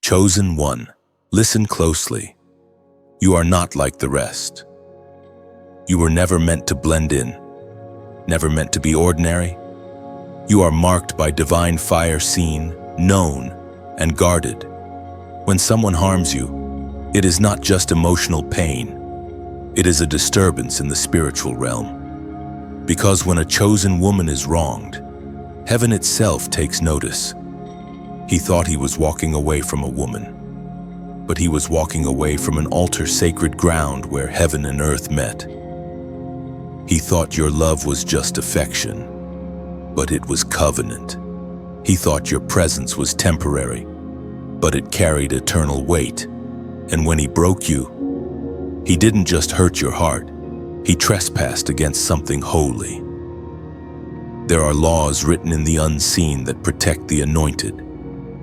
Chosen one, listen closely. You are not like the rest. You were never meant to blend in, never meant to be ordinary. You are marked by divine fire, seen, known, and guarded. When someone harms you, it is not just emotional pain. It is a disturbance in the spiritual realm. Because when a chosen woman is wronged, heaven itself takes notice. He thought he was walking away from a woman, but he was walking away from an altar, sacred ground where heaven and earth met. He thought your love was just affection, but it was covenant. He thought your presence was temporary, but it carried eternal weight. And when he broke you, he didn't just hurt your heart, he trespassed against something holy. There are laws written in the unseen that protect the anointed.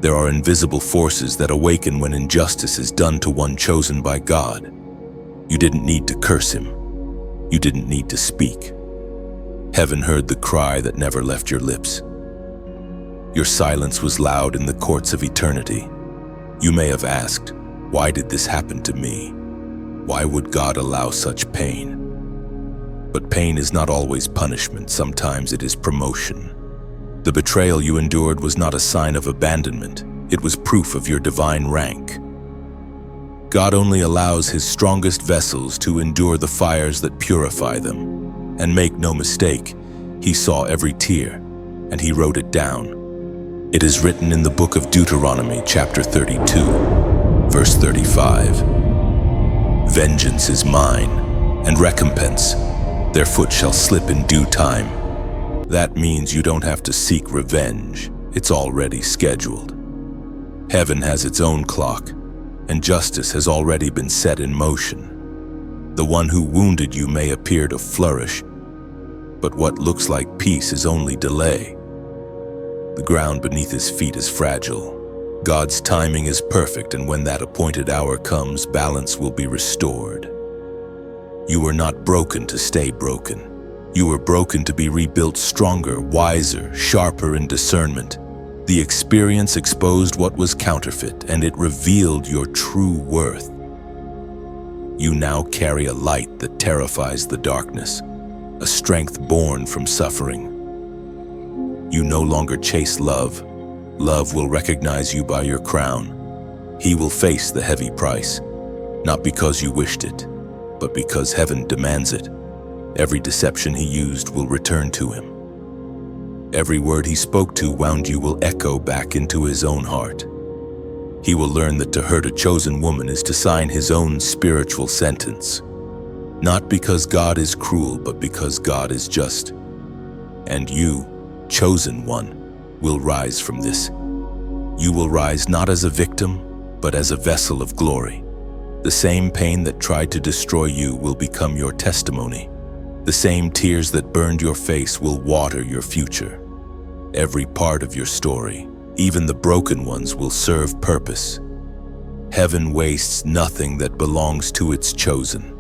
There are invisible forces that awaken when injustice is done to one chosen by God. You didn't need to curse him. You didn't need to speak. Heaven heard the cry that never left your lips. Your silence was loud in the courts of eternity. You may have asked, why did this happen to me? Why would God allow such pain? But pain is not always punishment. Sometimes it is promotion. The betrayal you endured was not a sign of abandonment. It was proof of your divine rank. God only allows his strongest vessels to endure the fires that purify them. And make no mistake, he saw every tear, and he wrote it down. It is written in the book of Deuteronomy, chapter 32, verse 35. Vengeance is mine, and recompense. Their foot shall slip in due time. That means you don't have to seek revenge. It's already scheduled. Heaven has its own clock, and justice has already been set in motion. The one who wounded you may appear to flourish, but what looks like peace is only delay. The ground beneath his feet is fragile. God's timing is perfect, and when that appointed hour comes, balance will be restored. You were not broken to stay broken. You were broken to be rebuilt stronger, wiser, sharper in discernment. The experience exposed what was counterfeit, and it revealed your true worth. You now carry a light that terrifies the darkness, a strength born from suffering. You no longer chase love. Love will recognize you by your crown. He will face the heavy price, not because you wished it, but because heaven demands it. Every deception he used will return to him. Every word he spoke to wound you will echo back into his own heart. He will learn that to hurt a chosen woman is to sign his own spiritual sentence. Not because God is cruel, but because God is just. And you, chosen one, will rise from this. You will rise not as a victim, but as a vessel of glory. The same pain that tried to destroy you will become your testimony. The same tears that burned your face will water your future. Every part of your story, even the broken ones, will serve purpose. Heaven wastes nothing that belongs to its chosen.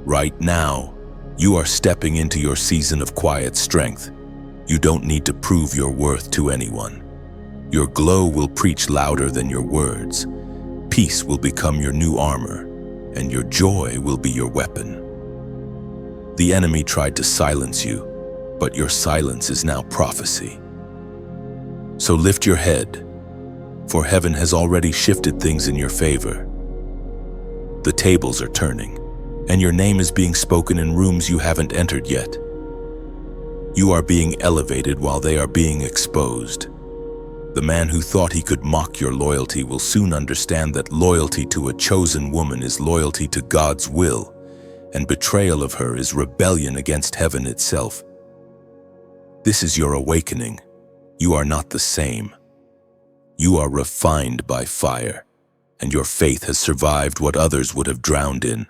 Right now, you are stepping into your season of quiet strength. You don't need to prove your worth to anyone. Your glow will preach louder than your words. Peace will become your new armor, and your joy will be your weapon. The enemy tried to silence you, but your silence is now prophecy. So lift your head, for heaven has already shifted things in your favor. The tables are turning, and your name is being spoken in rooms you haven't entered yet. You are being elevated while they are being exposed. The man who thought he could mock your loyalty will soon understand that loyalty to a chosen woman is loyalty to God's will, and betrayal of her is rebellion against heaven itself. This is your awakening. You are not the same. You are refined by fire, and your faith has survived what others would have drowned in.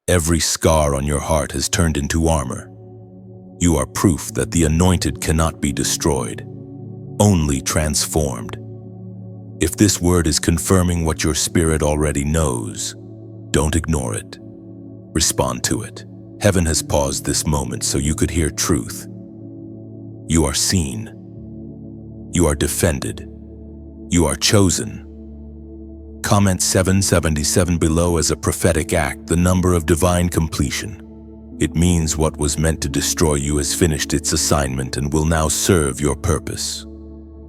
Every scar on your heart has turned into armor. You are proof that the anointed cannot be destroyed, only transformed. If this word is confirming what your spirit already knows, don't ignore it. Respond to it. Heaven has paused this moment so you could hear truth. You are seen. You are defended. You are chosen. Comment 777 below as a prophetic act, the number of divine completion. It means what was meant to destroy you has finished its assignment and will now serve your purpose.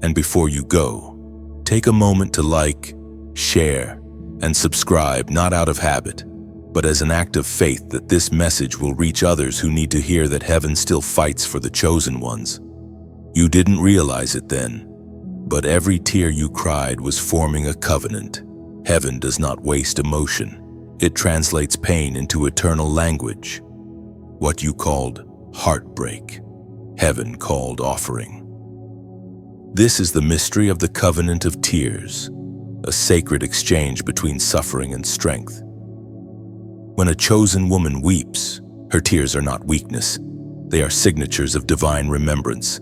And before you go, take a moment to like, share, and subscribe, not out of habit, but as an act of faith that this message will reach others who need to hear that heaven still fights for the chosen ones. You didn't realize it then, but every tear you cried was forming a covenant. Heaven does not waste emotion. It translates pain into eternal language. What you called heartbreak, heaven called offering. This is the mystery of the covenant of tears, a sacred exchange between suffering and strength. When a chosen woman weeps, her tears are not weakness. They are signatures of divine remembrance.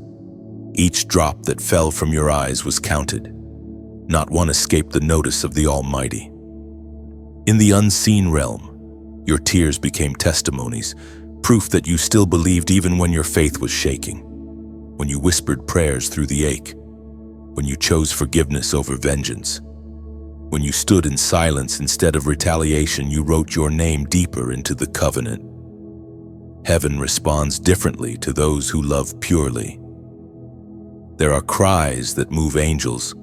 Each drop that fell from your eyes was counted. Not one escaped the notice of the Almighty. In the unseen realm, your tears became testimonies, proof that you still believed even when your faith was shaking. When you whispered prayers through the ache. When you chose forgiveness over vengeance. When you stood in silence instead of retaliation, you wrote your name deeper into the covenant. Heaven responds differently to those who love purely. There are cries that move angels,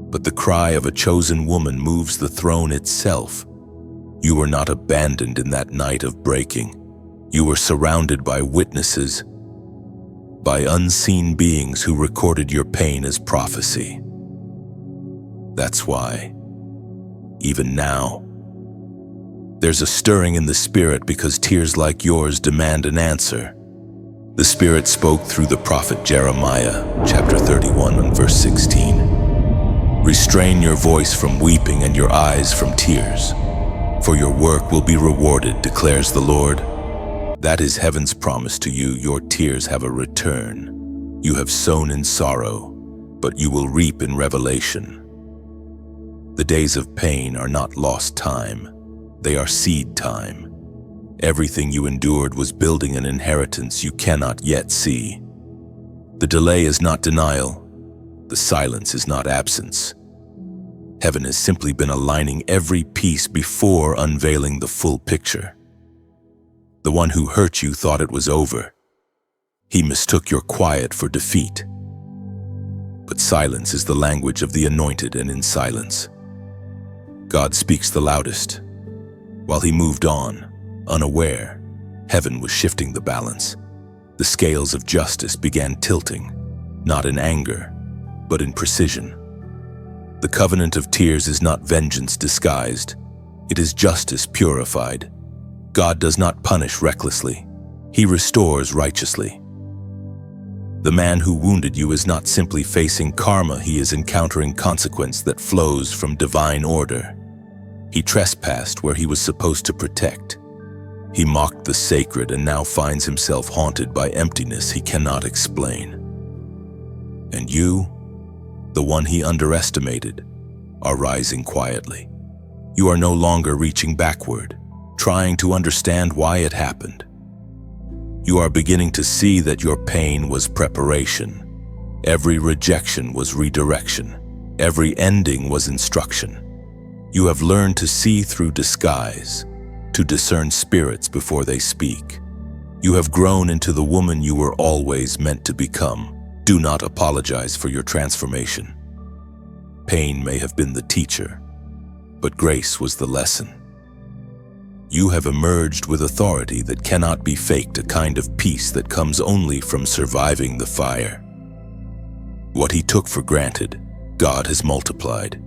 but the cry of a chosen woman moves the throne itself. You were not abandoned in that night of breaking. You were surrounded by witnesses, by unseen beings who recorded your pain as prophecy. That's why, even now, there's a stirring in the spirit because tears like yours demand an answer. The Spirit spoke through the prophet Jeremiah, chapter 31 and verse 16. Restrain your voice from weeping and your eyes from tears, for your work will be rewarded, declares the Lord. That is heaven's promise to you. Your tears have a return. You have sown in sorrow, but you will reap in revelation. The days of pain are not lost time. They are seed time. Everything you endured was building an inheritance you cannot yet see. The delay is not denial. The silence is not absence. Heaven has simply been aligning every piece before unveiling the full picture. The one who hurt you thought it was over. He mistook your quiet for defeat. But silence is the language of the anointed, and in silence, God speaks the loudest. While he moved on, unaware, heaven was shifting the balance. The scales of justice began tilting, not in anger, but in precision. The covenant of tears is not vengeance disguised. It is justice purified. God does not punish recklessly. He restores righteously. The man who wounded you is not simply facing karma. He is encountering consequence that flows from divine order. He trespassed where he was supposed to protect. He mocked the sacred and now finds himself haunted by emptiness he cannot explain. And you, the one he underestimated, are rising quietly. You are no longer reaching backward, trying to understand why it happened. You are beginning to see that your pain was preparation. Every rejection was redirection. Every ending was instruction. You have learned to see through disguise, to discern spirits before they speak. You have grown into the woman you were always meant to become. Do not apologize for your transformation. Pain may have been the teacher, but grace was the lesson. You have emerged with authority that cannot be faked, a kind of peace that comes only from surviving the fire. What he took for granted, God has multiplied.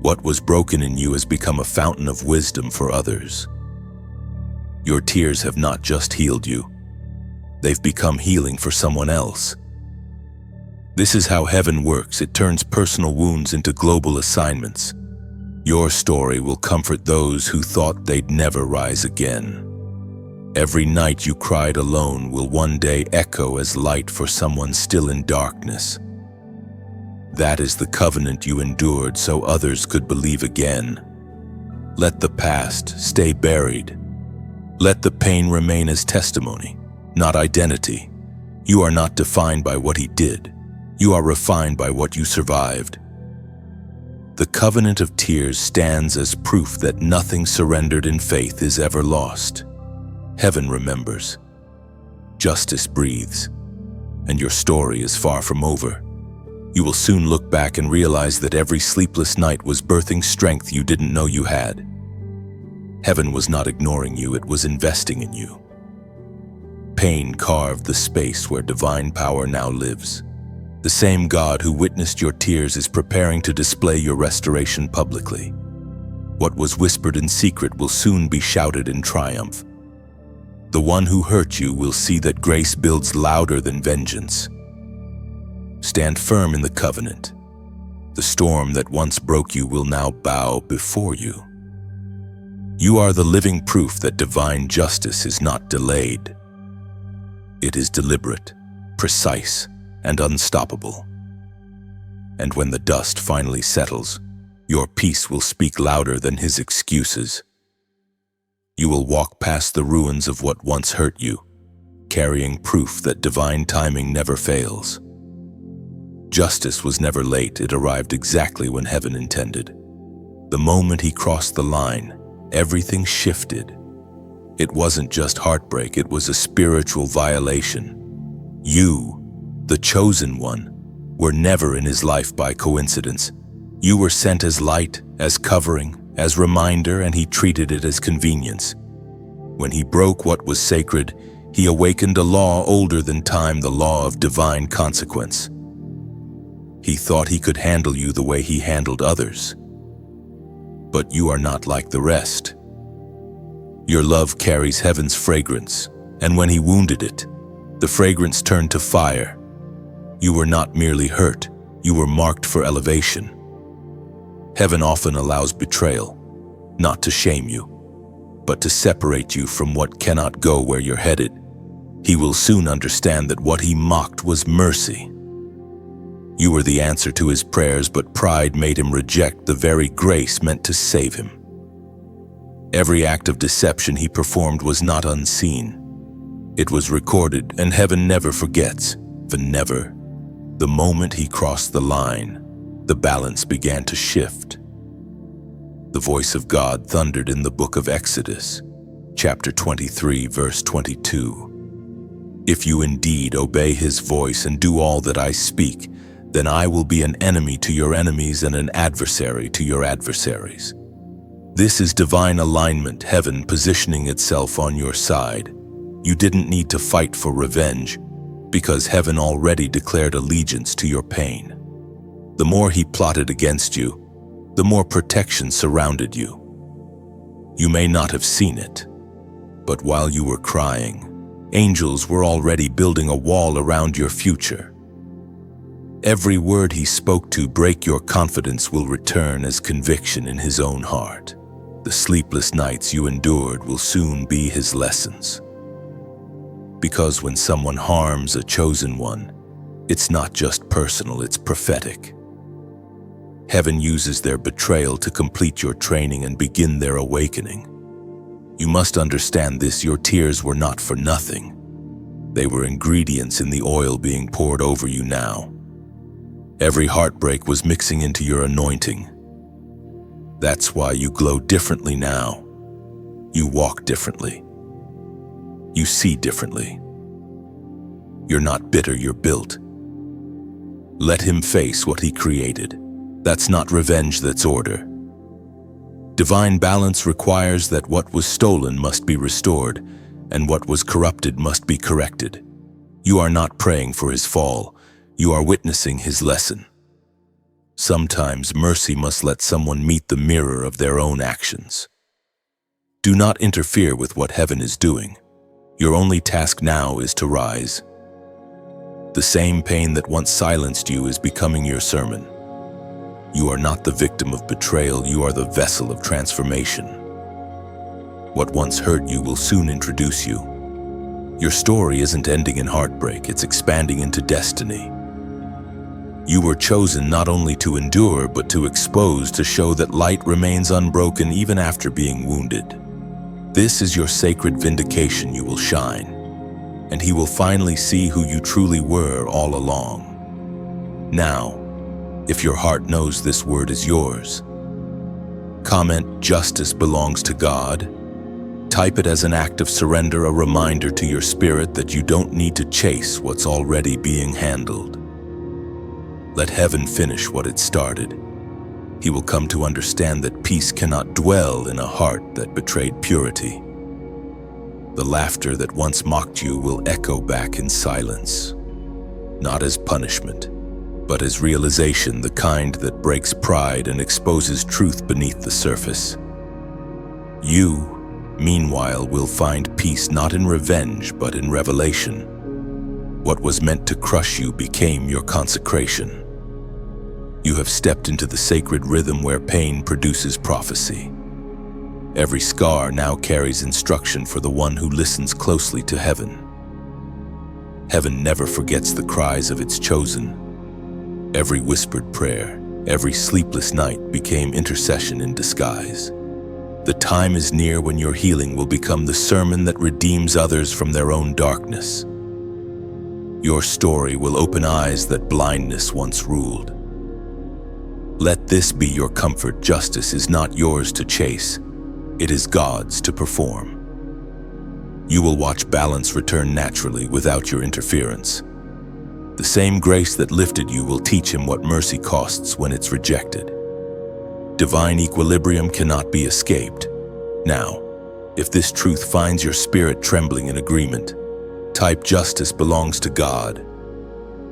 What was broken in you has become a fountain of wisdom for others. Your tears have not just healed you, they've become healing for someone else. This is how heaven works. It turns personal wounds into global assignments. Your story will comfort those who thought they'd never rise again. Every night you cried alone will one day echo as light for someone still in darkness. That is the covenant you endured so others could believe again. Let the past stay buried. Let the pain remain as testimony, not identity. You are not defined by what he did. You are refined by what you survived. The covenant of tears stands as proof that nothing surrendered in faith is ever lost. Heaven remembers. Justice breathes. And your story is far from over. You will soon look back and realize that every sleepless night was birthing strength you didn't know you had. Heaven was not ignoring you, it was investing in you. Pain carved the space where divine power now lives. The same God who witnessed your tears is preparing to display your restoration publicly. What was whispered in secret will soon be shouted in triumph. The one who hurt you will see that grace builds louder than vengeance. Stand firm in the covenant. The storm that once broke you will now bow before you. You are the living proof that divine justice is not delayed. It is deliberate, precise, and unstoppable. And when the dust finally settles, your peace will speak louder than his excuses. You will walk past the ruins of what once hurt you, carrying proof that divine timing never fails. Justice was never late, it arrived exactly when heaven intended. The moment he crossed the line, everything shifted. It wasn't just heartbreak, it was a spiritual violation. You, the chosen one, were never in his life by coincidence. You were sent as light, as covering, as reminder, and he treated it as convenience. When he broke what was sacred, he awakened a law older than time, the law of divine consequence. He thought he could handle you the way he handled others. But you are not like the rest. Your love carries heaven's fragrance, and when he wounded it, the fragrance turned to fire. You were not merely hurt, you were marked for elevation. Heaven often allows betrayal, not to shame you, but to separate you from what cannot go where you're headed. He will soon understand that what he mocked was mercy. You were the answer to his prayers, but pride made him reject the very grace meant to save him. Every act of deception he performed was not unseen. It was recorded, and heaven never forgets, for never. The moment he crossed the line, the balance began to shift. The voice of God thundered in the book of Exodus, chapter 23, verse 22. If you indeed obey his voice and do all that I speak, then I will be an enemy to your enemies and an adversary to your adversaries. This is divine alignment, heaven positioning itself on your side. You didn't need to fight for revenge, because heaven already declared allegiance to your pain. The more he plotted against you, the more protection surrounded you. You may not have seen it, but while you were crying, angels were already building a wall around your future. Every word he spoke to break your confidence will return as conviction in his own heart. The sleepless nights you endured will soon be his lessons. Because when someone harms a chosen one, it's not just personal, it's prophetic. Heaven uses their betrayal to complete your training and begin their awakening. You must understand this, your tears were not for nothing. They were ingredients in the oil being poured over you now. Every heartbreak was mixing into your anointing. That's why you glow differently now. You walk differently. You see differently. You're not bitter, you're built. Let him face what he created. That's not revenge, that's order. Divine balance requires that what was stolen must be restored, and what was corrupted must be corrected. You are not praying for his fall, you are witnessing his lesson. Sometimes mercy must let someone meet the mirror of their own actions. Do not interfere with what heaven is doing. Your only task now is to rise. The same pain that once silenced you is becoming your sermon. You are not the victim of betrayal, you are the vessel of transformation. What once hurt you will soon introduce you. Your story isn't ending in heartbreak, it's expanding into destiny. You were chosen not only to endure, but to expose, to show that light remains unbroken even after being wounded. This is your sacred vindication, you will shine, and he will finally see who you truly were all along. Now, if your heart knows this word is yours. Comment "Justice belongs to God." Type it as an act of surrender, a reminder to your spirit that you don't need to chase what's already being handled. Let heaven finish what it started. He will come to understand that peace cannot dwell in a heart that betrayed purity. The laughter that once mocked you will echo back in silence, not as punishment, but as realization, the kind that breaks pride and exposes truth beneath the surface. You, meanwhile, will find peace not in revenge, but in revelation. What was meant to crush you became your consecration. You have stepped into the sacred rhythm where pain produces prophecy. Every scar now carries instruction for the one who listens closely to heaven. Heaven never forgets the cries of its chosen. Every whispered prayer, every sleepless night became intercession in disguise. The time is near when your healing will become the sermon that redeems others from their own darkness. Your story will open eyes that blindness once ruled. Let this be your comfort: justice is not yours to chase, it is God's to perform. You will watch balance return naturally without your interference. The same grace that lifted you will teach him what mercy costs when it's rejected. Divine equilibrium cannot be escaped. Now, if this truth finds your spirit trembling in agreement, type "Justice belongs to God."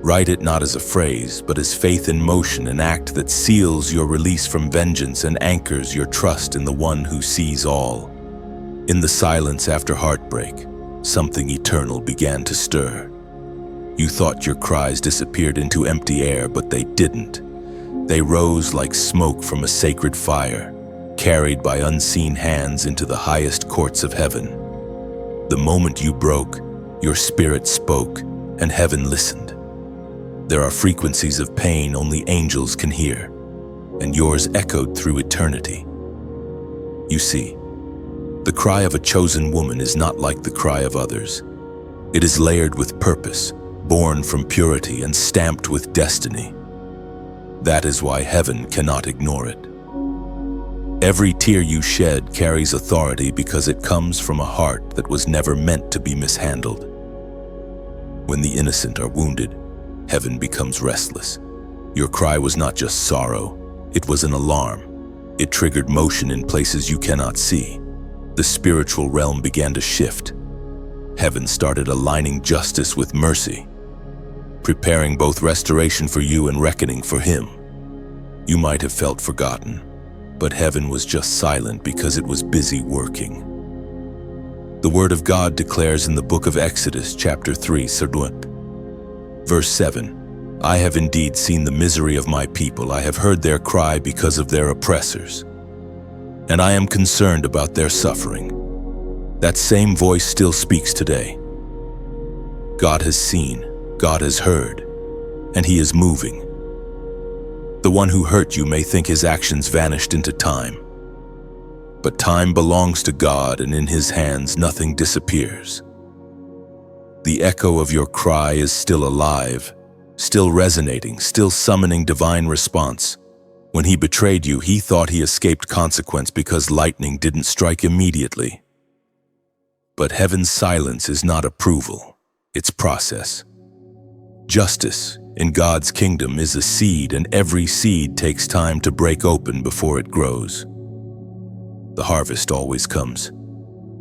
Write it not as a phrase, but as faith in motion, an act that seals your release from vengeance and anchors your trust in the one who sees all. In the silence after heartbreak, something eternal began to stir. You thought your cries disappeared into empty air, but they didn't. They rose like smoke from a sacred fire, carried by unseen hands into the highest courts of heaven. The moment you broke, your spirit spoke, and heaven listened. There are frequencies of pain only angels can hear, and yours echoed through eternity. You see, the cry of a chosen woman is not like the cry of others. It is layered with purpose, born from purity, and stamped with destiny. That is why heaven cannot ignore it. Every tear you shed carries authority because it comes from a heart that was never meant to be mishandled. When the innocent are wounded, heaven becomes restless. Your cry was not just sorrow, it was an alarm. It triggered motion in places you cannot see. The spiritual realm began to shift. Heaven started aligning justice with mercy, preparing both restoration for you and reckoning for him. You might have felt forgotten, but heaven was just silent because it was busy working. The Word of God declares in the book of Exodus, chapter 3, verse 7, "I have indeed seen the misery of my people. I have heard their cry because of their oppressors, and I am concerned about their suffering." That same voice still speaks today. God has seen, God has heard, and he is moving. The one who hurt you may think his actions vanished into time, but time belongs to God, and in his hands nothing disappears. The echo of your cry is still alive, still resonating, still summoning divine response. When he betrayed you, he thought he escaped consequence because lightning didn't strike immediately. But heaven's silence is not approval, it's process. Justice in God's kingdom is a seed, and every seed takes time to break open before it grows. The harvest always comes,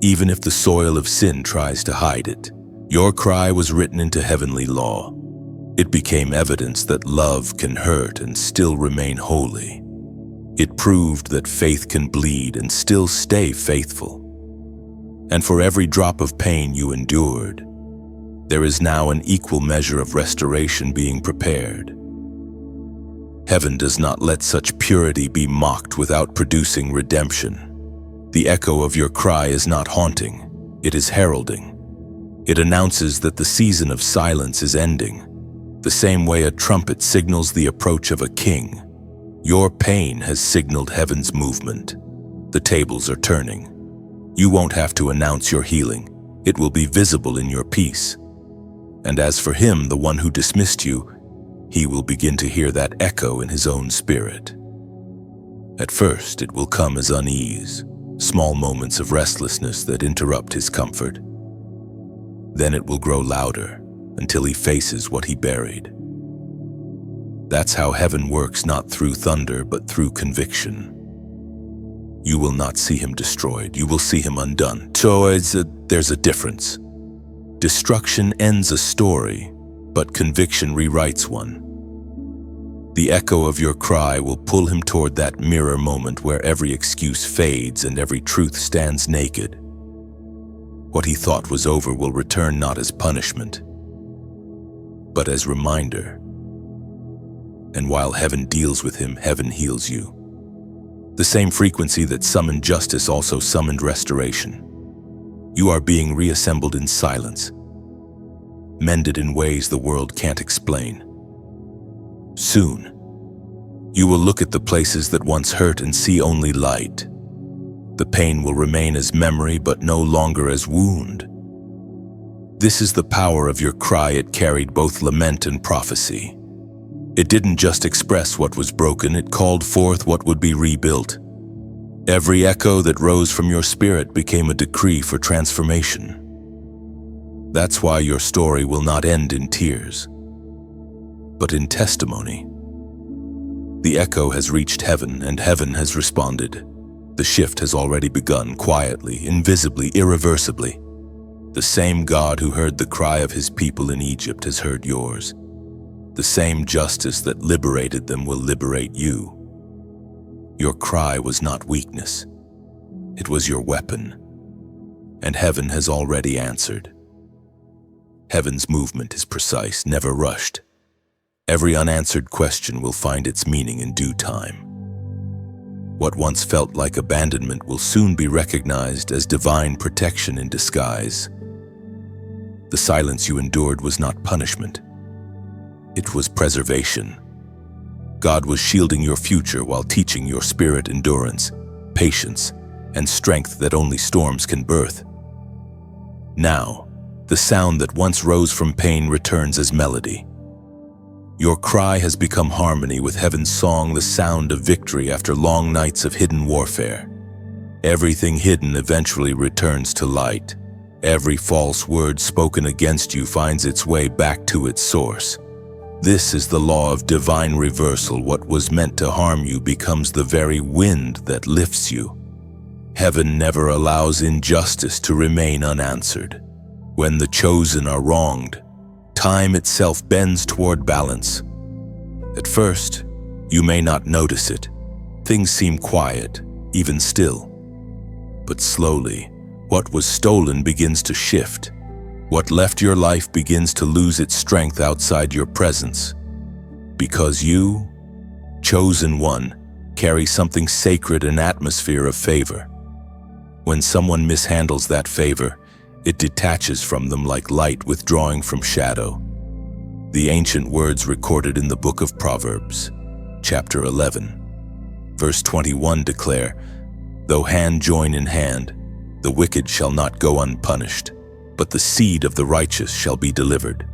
even if the soil of sin tries to hide it. Your cry was written into heavenly law. It became evidence that love can hurt and still remain holy. It proved that faith can bleed and still stay faithful. And for every drop of pain you endured, there is now an equal measure of restoration being prepared. Heaven does not let such purity be mocked without producing redemption. The echo of your cry is not haunting, it is heralding. It announces that the season of silence is ending, the same way a trumpet signals the approach of a king. Your pain has signaled heaven's movement. The tables are turning. You won't have to announce your healing. It will be visible in your peace. And as for him, the one who dismissed you, he will begin to hear that echo in his own spirit. At first, it will come as unease, small moments of restlessness that interrupt his comfort. Then it will grow louder until he faces what he buried. That's how heaven works, not through thunder, but through conviction. You will not see him destroyed, you will see him undone. So there's a difference. Destruction ends a story, but conviction rewrites one. The echo of your cry will pull him toward that mirror moment where every excuse fades and every truth stands naked. What he thought was over will return not as punishment, but as reminder. And while heaven deals with him, heaven heals you. The same frequency that summoned justice also summoned restoration. You are being reassembled in silence, mended in ways the world can't explain. Soon, you will look at the places that once hurt and see only light. The pain will remain as memory, but no longer as wound. This is the power of your cry. It carried both lament and prophecy. It didn't just express what was broken, it called forth what would be rebuilt. Every echo that rose from your spirit became a decree for transformation. That's why your story will not end in tears, but in testimony. The echo has reached heaven, and heaven has responded. The shift has already begun, quietly, invisibly, irreversibly. The same God who heard the cry of his people in Egypt has heard yours. The same justice that liberated them will liberate you. Your cry was not weakness. It was your weapon. And heaven has already answered. Heaven's movement is precise, never rushed. Every unanswered question will find its meaning in due time. What once felt like abandonment will soon be recognized as divine protection in disguise. The silence you endured was not punishment. It was preservation. God was shielding your future while teaching your spirit endurance, patience, and strength that only storms can birth. Now, the sound that once rose from pain returns as melody. Your cry has become harmony with heaven's song, the sound of victory after long nights of hidden warfare. Everything hidden eventually returns to light. Every false word spoken against you finds its way back to its source. This is the law of divine reversal. What was meant to harm you becomes the very wind that lifts you. Heaven never allows injustice to remain unanswered. When the chosen are wronged, time itself bends toward balance. At first, you may not notice it. Things seem quiet, even still. But slowly, what was stolen begins to shift. What left your life begins to lose its strength outside your presence. Because you, chosen one, carry something sacred, an atmosphere of favor. When someone mishandles that favor, it detaches from them like light withdrawing from shadow. The ancient words recorded in the book of Proverbs, chapter 11, verse 21 declare, "Though hand join in hand, the wicked shall not go unpunished, but the seed of the righteous shall be delivered."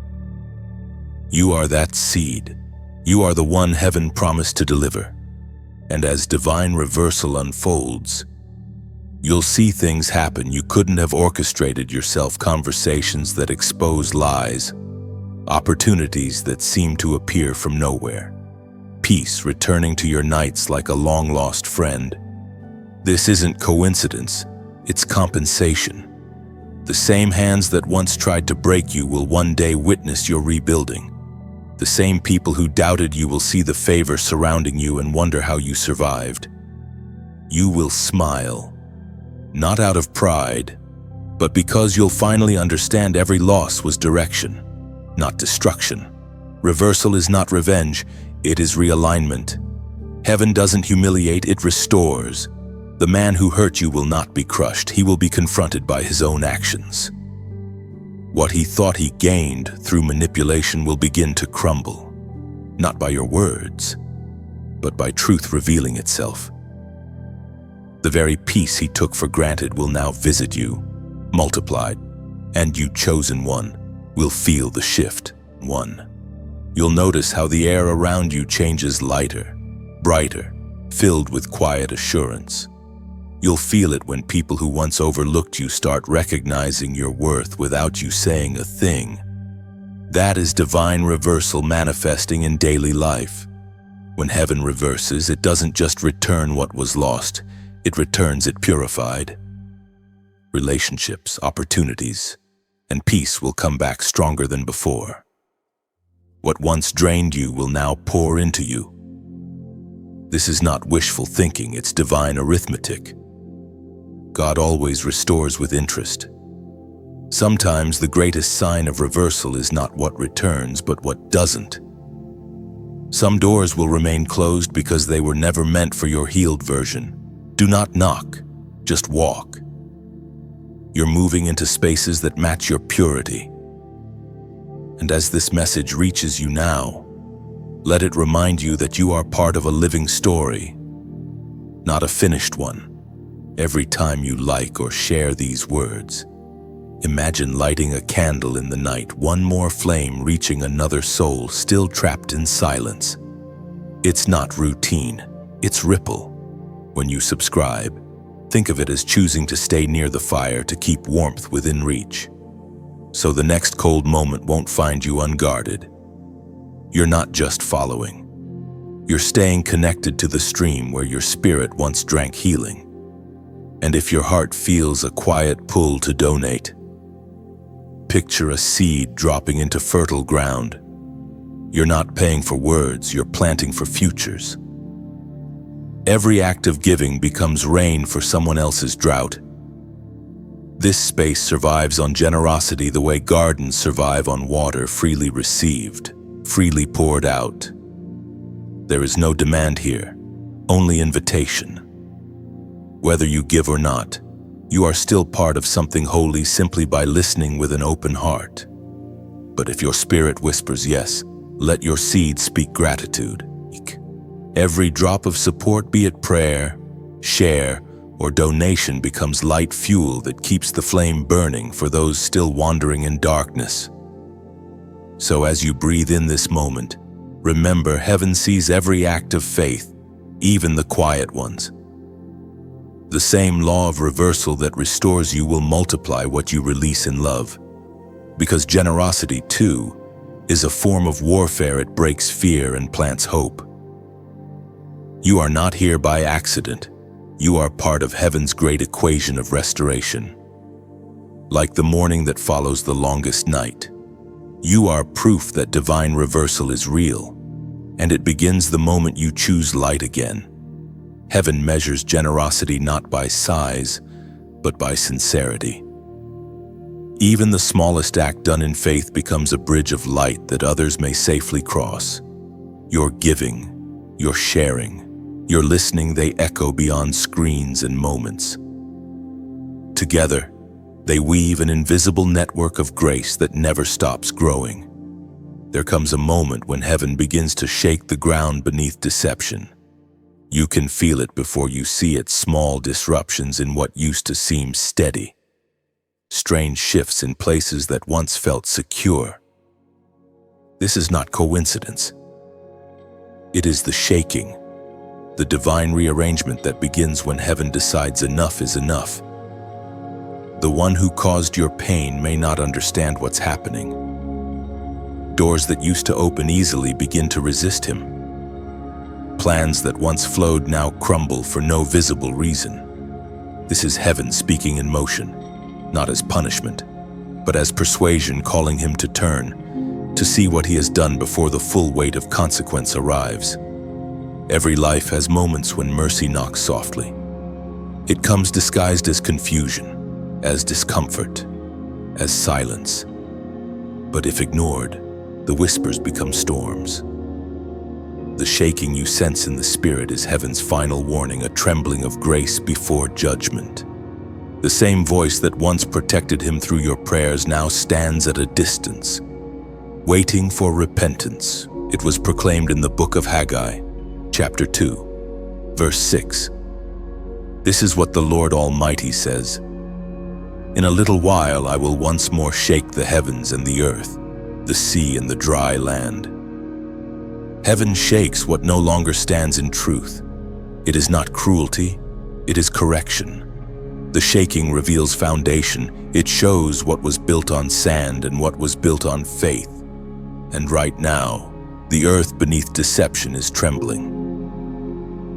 You are that seed. You are the one heaven promised to deliver. And as divine reversal unfolds, you'll see things happen you couldn't have orchestrated yourself, conversations that expose lies, opportunities that seem to appear from nowhere, peace returning to your nights like a long-lost friend. This isn't coincidence, it's compensation. The same hands that once tried to break you will one day witness your rebuilding. The same people who doubted you will see the favor surrounding you and wonder how you survived. You will smile. Not out of pride, but because you'll finally understand every loss was direction, not destruction. Reversal is not revenge, it is realignment. Heaven doesn't humiliate, it restores. The man who hurt you will not be crushed, he will be confronted by his own actions. What he thought he gained through manipulation will begin to crumble, not by your words, but by truth revealing itself. The very peace he took for granted will now visit you, multiplied, and you, chosen one, will feel the shift. 1. You'll notice how the air around you changes lighter, brighter, filled with quiet assurance. You'll feel it when people who once overlooked you start recognizing your worth without you saying a thing. That is divine reversal manifesting in daily life. When heaven reverses, it doesn't just return what was lost, it returns it purified. Relationships, opportunities, and peace will come back stronger than before. What once drained you will now pour into you. This is not wishful thinking, it's divine arithmetic. God always restores with interest. Sometimes the greatest sign of reversal is not what returns, but what doesn't. Some doors will remain closed because they were never meant for your healed version. Do not knock, just walk. You're moving into spaces that match your purity. And as this message reaches you now, let it remind you that you are part of a living story, not a finished one. Every time you like or share these words, imagine lighting a candle in the night, one more flame reaching another soul still trapped in silence. It's not routine, it's ripple. When you subscribe, think of it as choosing to stay near the fire to keep warmth within reach. So the next cold moment won't find you unguarded. You're not just following. You're staying connected to the stream where your spirit once drank healing. And if your heart feels a quiet pull to donate, picture a seed dropping into fertile ground. You're not paying for words, you're planting for futures. Every act of giving becomes rain for someone else's drought. This space survives on generosity the way gardens survive on water freely received, freely poured out. There is no demand here, only invitation. Whether you give or not, you are still part of something holy simply by listening with an open heart. But if your spirit whispers yes, let your seed speak gratitude. Every drop of support, be it prayer, share, or donation, becomes light fuel that keeps the flame burning for those still wandering in darkness. So as you breathe in this moment, remember heaven sees every act of faith, even the quiet ones. The same law of reversal that restores you will multiply what you release in love. Because generosity, too, is a form of warfare. It breaks fear and plants hope. You are not here by accident. You are part of heaven's great equation of restoration. Like the morning that follows the longest night, you are proof that divine reversal is real, and it begins the moment you choose light again. Heaven measures generosity not by size, but by sincerity. Even the smallest act done in faith becomes a bridge of light that others may safely cross. Your giving, your sharing, your listening, they echo beyond screens and moments. Together, they weave an invisible network of grace that never stops growing. There comes a moment when heaven begins to shake the ground beneath deception. You can feel it before you see it, small disruptions in what used to seem steady. Strange shifts in places that once felt secure. This is not coincidence. It is the shaking, the divine rearrangement that begins when heaven decides enough is enough. The one who caused your pain may not understand what's happening. Doors that used to open easily begin to resist him. Plans that once flowed now crumble for no visible reason. This is heaven speaking in motion, not as punishment, but as persuasion, calling him to turn, to see what he has done before the full weight of consequence arrives. Every life has moments when mercy knocks softly. It comes disguised as confusion, as discomfort, as silence. But if ignored, the whispers become storms. The shaking you sense in the spirit is heaven's final warning, a trembling of grace before judgment. The same voice that once protected him through your prayers now stands at a distance, waiting for repentance. It was proclaimed in the book of Haggai, chapter 2, verse 6. This is what the Lord Almighty says: "In a little while I will once more shake the heavens and the earth, the sea and the dry land. Heaven shakes what no longer stands in truth. It is not cruelty, it is correction. The shaking reveals foundation. It shows what was built on sand and what was built on faith. And right now, the earth beneath deception is trembling.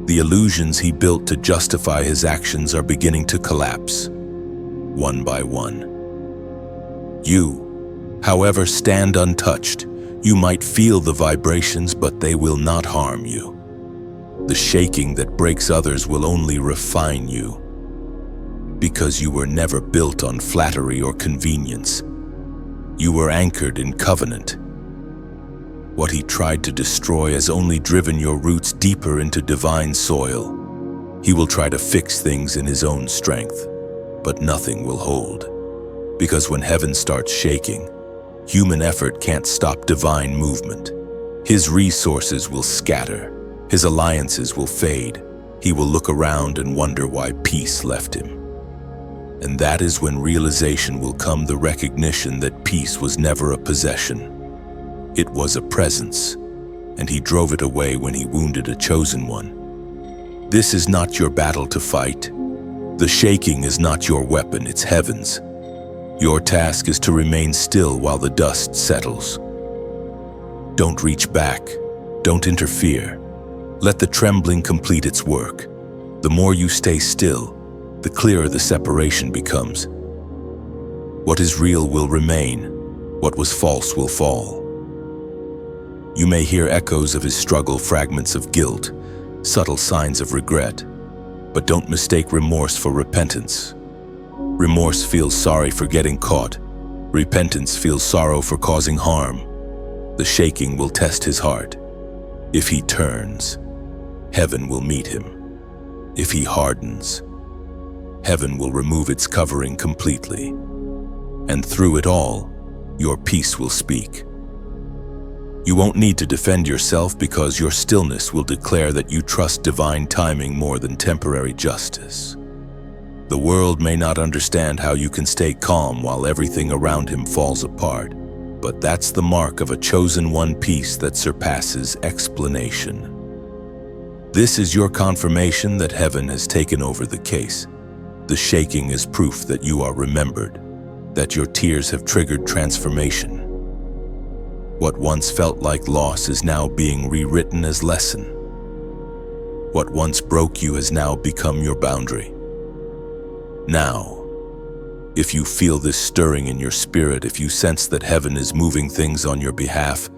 The illusions he built to justify his actions are beginning to collapse, one by one. You, however, stand untouched. You might feel the vibrations, but they will not harm you. The shaking that breaks others will only refine you, because you were never built on flattery or convenience. You were anchored in covenant. What he tried to destroy has only driven your roots deeper into divine soil. He will try to fix things in his own strength, but nothing will hold. Because when heaven starts shaking, human effort can't stop divine movement. His resources will scatter. His alliances will fade. He will look around and wonder why peace left him. And that is when realization will come, the recognition that peace was never a possession. It was a presence, and he drove it away when he wounded a chosen one. This is not your battle to fight. The shaking is not your weapon, it's heaven's. Your task is to remain still while the dust settles. Don't reach back. Don't interfere. Let the trembling complete its work. The more you stay still, the clearer the separation becomes. What is real will remain. What was false will fall. You may hear echoes of his struggle, fragments of guilt, subtle signs of regret, but don't mistake remorse for repentance. Remorse feels sorry for getting caught. Repentance feels sorrow for causing harm. The shaking will test his heart. If he turns, heaven will meet him. If he hardens, heaven will remove its covering completely. And through it all, your peace will speak. You won't need to defend yourself, because your stillness will declare that you trust divine timing more than temporary justice. The world may not understand how you can stay calm while everything around him falls apart, but that's the mark of a chosen one, peace that surpasses explanation. This is your confirmation that heaven has taken over the case. The shaking is proof that you are remembered, that your tears have triggered transformation. What once felt like loss is now being rewritten as lesson. What once broke you has now become your boundary. Now, if you feel this stirring in your spirit, if you sense that heaven is moving things on your behalf,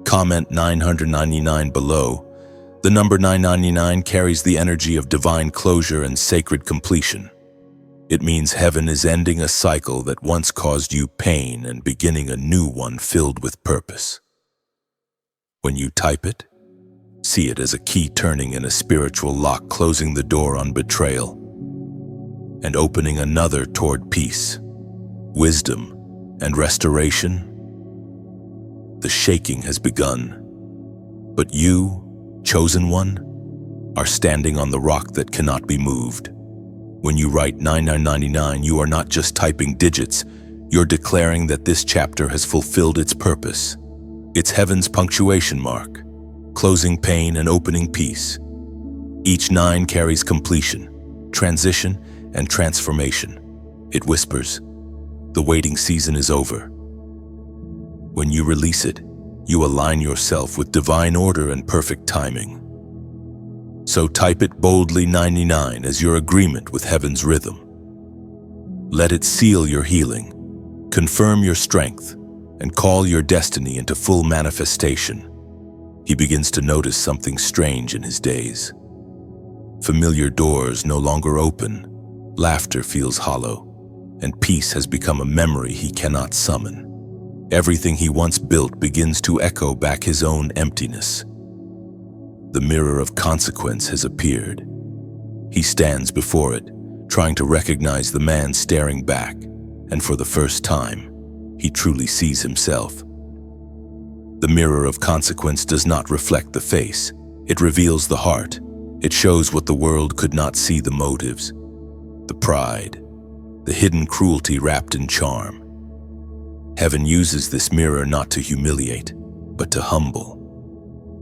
comment 999 below. The number 999 carries the energy of divine closure and sacred completion. It means heaven is ending a cycle that once caused you pain and beginning a new one filled with purpose. When you type it, see it as a key turning in a spiritual lock, closing the door on betrayal and opening another toward peace, wisdom, and restoration. The shaking has begun, but you, chosen one, are standing on the rock that cannot be moved. When you write 9999, you are not just typing digits, you're declaring that this chapter has fulfilled its purpose. It's heaven's punctuation mark, closing pain and opening peace. Each 9 carries completion, transition, and transformation. It whispers, the waiting season is over. When you release it, you align yourself with divine order and perfect timing. So type it boldly, 99, as your agreement with heaven's rhythm. Let it seal your healing, confirm your strength, and call your destiny into full manifestation. He begins to notice something strange in his days. Familiar doors no longer open, laughter feels hollow, and peace has become a memory he cannot summon. Everything he once built begins to echo back his own emptiness. The mirror of consequence has appeared. He stands before it, trying to recognize the man staring back, and for the first time, he truly sees himself. The mirror of consequence does not reflect the face. It reveals the heart. It shows what the world could not see: the motives, the pride, the hidden cruelty wrapped in charm. Heaven uses this mirror not to humiliate, but to humble.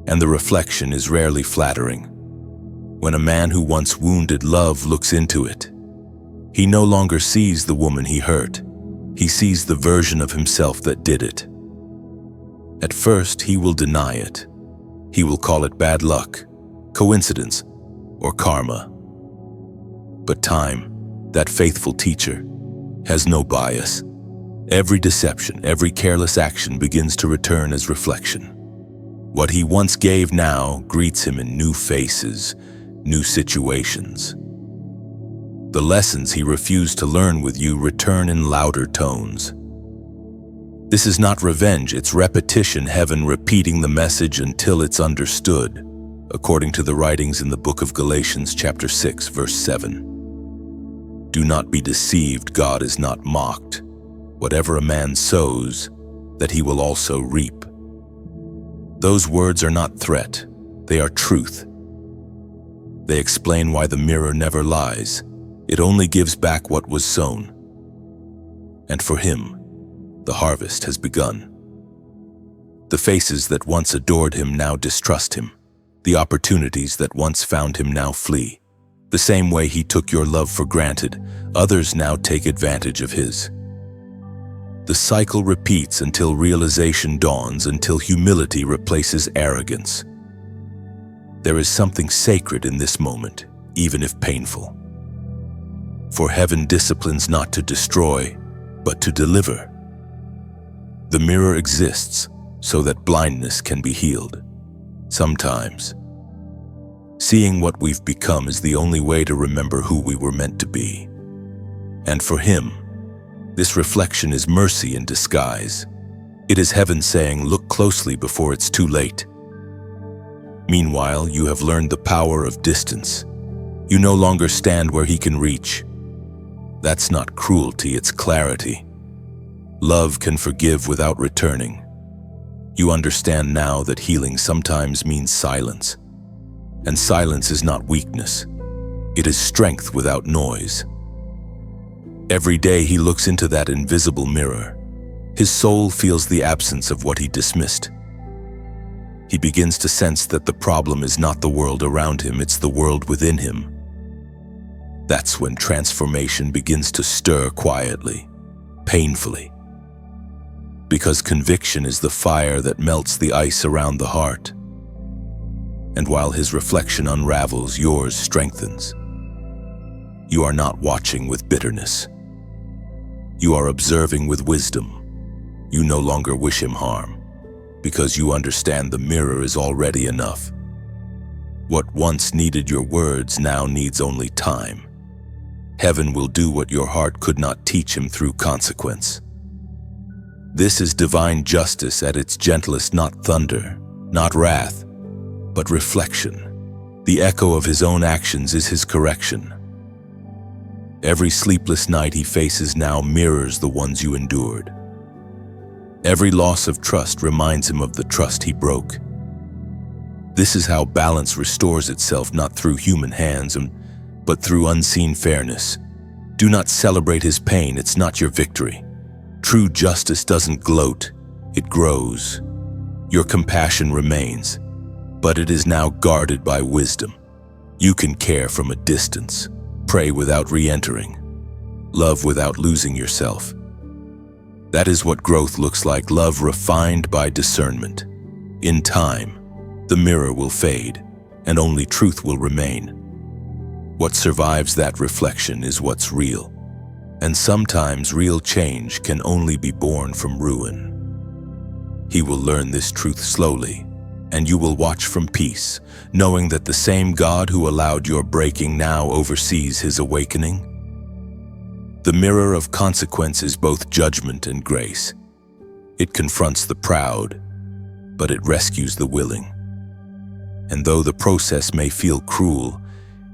and the reflection is rarely flattering. When a man who once wounded love looks into it, he no longer sees the woman he hurt. He sees the version of himself that did it. At first, he will deny it. He will call it bad luck, coincidence, or karma. But time, that faithful teacher, has no bias. Every deception, every careless action begins to return as reflection. What he once gave now greets him in new faces, new situations. The lessons he refused to learn with you return in louder tones. This is not revenge, it's repetition, heaven repeating the message until it's understood, according to the writings in the book of Galatians chapter 6, verse 7. Do not be deceived, God is not mocked. Whatever a man sows, that he will also reap. Those words are not threat, they are truth. They explain why the mirror never lies. It only gives back what was sown. And for him, the harvest has begun. The faces that once adored him now distrust him. The opportunities that once found him now flee. The same way he took your love for granted, others now take advantage of his. The cycle repeats until realization dawns, until humility replaces arrogance. There is something sacred in this moment, even if painful. For heaven disciplines not to destroy, but to deliver. The mirror exists so that blindness can be healed. Sometimes, seeing what we've become is the only way to remember who we were meant to be. And for him, this reflection is mercy in disguise. It is heaven saying, look closely before it's too late. Meanwhile, you have learned the power of distance. You no longer stand where he can reach. That's not cruelty, it's clarity. Love can forgive without returning. You understand now that healing sometimes means silence. And silence is not weakness. It is strength without noise. Every day he looks into that invisible mirror. His soul feels the absence of what he dismissed. He begins to sense that the problem is not the world around him, it's the world within him. That's when transformation begins to stir quietly, painfully. Because conviction is the fire that melts the ice around the heart. And while his reflection unravels, yours strengthens. You are not watching with bitterness. You are observing with wisdom. You no longer wish him harm, because you understand the mirror is already enough. What once needed your words now needs only time. Heaven will do what your heart could not teach him through consequence. This is divine justice at its gentlest, not thunder, not wrath, but reflection. The echo of his own actions is his correction. Every sleepless night he faces now mirrors the ones you endured. Every loss of trust reminds him of the trust he broke. This is how balance restores itself, not through human hands, but through unseen fairness. Do not celebrate his pain, it's not your victory. True justice doesn't gloat, it grows. Your compassion remains, but it is now guarded by wisdom. You can care from a distance, pray without re-entering, love without losing yourself. That is what growth looks like, love refined by discernment. In time, the mirror will fade, and only truth will remain. What survives that reflection is what's real. And sometimes real change can only be born from ruin. He will learn this truth slowly, and you will watch from peace, knowing that the same God who allowed your breaking now oversees his awakening. The mirror of consequence is both judgment and grace. It confronts the proud, but it rescues the willing. And though the process may feel cruel,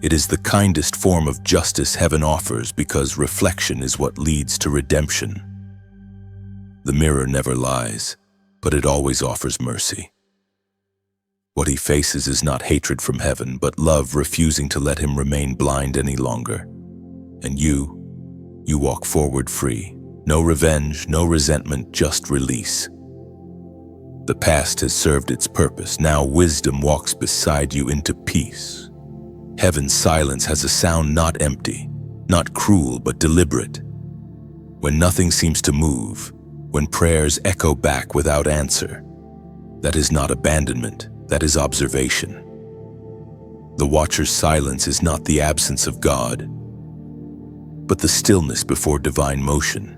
it is the kindest form of justice heaven offers, because reflection is what leads to redemption. The mirror never lies, but it always offers mercy. What he faces is not hatred from heaven, but love refusing to let him remain blind any longer. And you walk forward free. No revenge, no resentment, just release. The past has served its purpose. Now wisdom walks beside you into peace. Heaven's silence has a sound not empty, not cruel but deliberate. When nothing seems to move, when prayers echo back without answer, that is not abandonment, that is observation. The watcher's silence is not the absence of God, but the stillness before divine motion.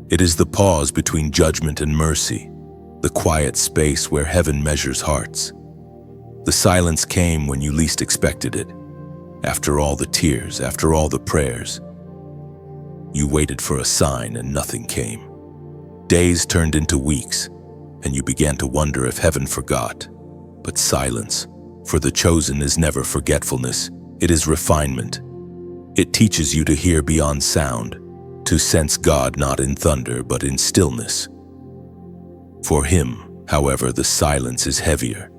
It is the pause between judgment and mercy, the quiet space where heaven measures hearts. The silence came when you least expected it. After all the tears, after all the prayers, you waited for a sign and nothing came. Days turned into weeks, and you began to wonder if heaven forgot. But silence, for the chosen, is never forgetfulness, it is refinement. It teaches you to hear beyond sound, to sense God not in thunder but in stillness. For him, however, the silence is heavier.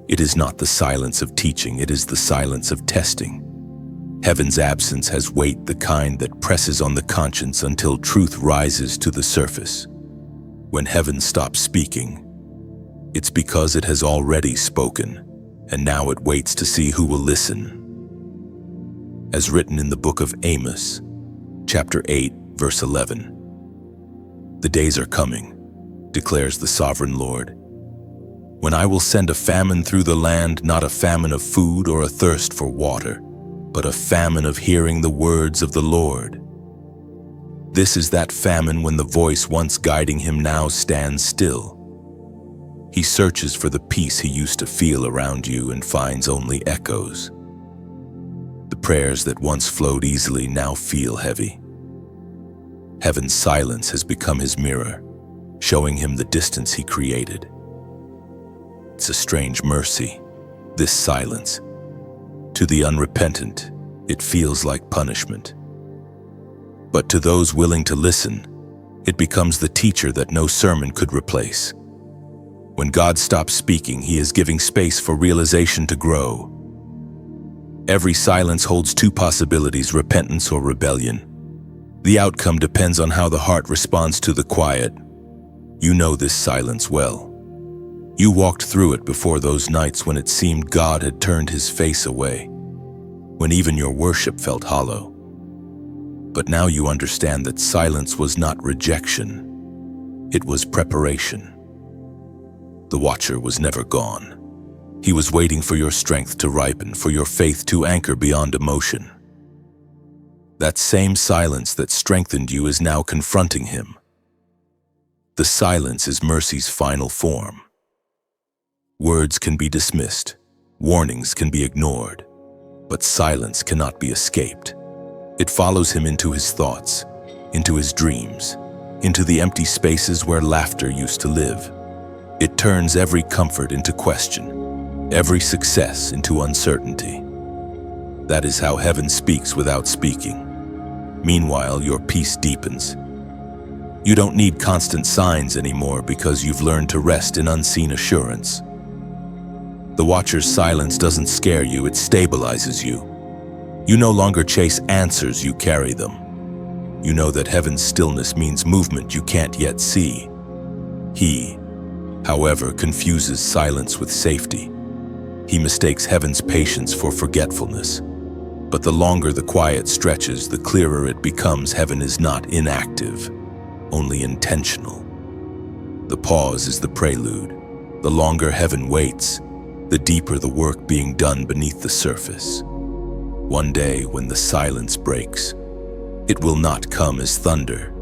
It is not the silence of teaching, it is the silence of testing. Heaven's absence has weight, the kind that presses on the conscience until truth rises to the surface. When heaven stops speaking, it's because it has already spoken, and now it waits to see who will listen. As written in the book of Amos, chapter 8, verse 11. The days are coming, declares the sovereign Lord, when I will send a famine through the land, not a famine of food or a thirst for water, but a famine of hearing the words of the Lord. This is that famine when the voice once guiding him now stands still. He searches for the peace he used to feel around you and finds only echoes. The prayers that once flowed easily now feel heavy. Heaven's silence has become his mirror, showing him the distance he created. It's a strange mercy, this silence. To the unrepentant, it feels like punishment. But to those willing to listen, it becomes the teacher that no sermon could replace. When God stops speaking, he is giving space for realization to grow. Every silence holds two possibilities, repentance or rebellion. The outcome depends on how the heart responds to the quiet. You know this silence well. You walked through it before, those nights when it seemed God had turned his face away, when even your worship felt hollow. But now you understand that silence was not rejection, it was preparation. The watcher was never gone. He was waiting for your strength to ripen, for your faith to anchor beyond emotion. That same silence that strengthened you is now confronting him. The silence is mercy's final form. Words can be dismissed, warnings can be ignored, but silence cannot be escaped. It follows him into his thoughts, into his dreams, into the empty spaces where laughter used to live. It turns every comfort into question, every success into uncertainty. That is how heaven speaks without speaking. Meanwhile, your peace deepens. You don't need constant signs anymore because you've learned to rest in unseen assurance. The watcher's silence doesn't scare you, it stabilizes you. You no longer chase answers, you carry them. You know that heaven's stillness means movement you can't yet see. He, however, confuses silence with safety. He mistakes heaven's patience for forgetfulness. But the longer the quiet stretches, the clearer it becomes heaven is not inactive, only intentional. The pause is the prelude. The longer heaven waits, the deeper the work being done beneath the surface. One day, when the silence breaks, it will not come as thunder.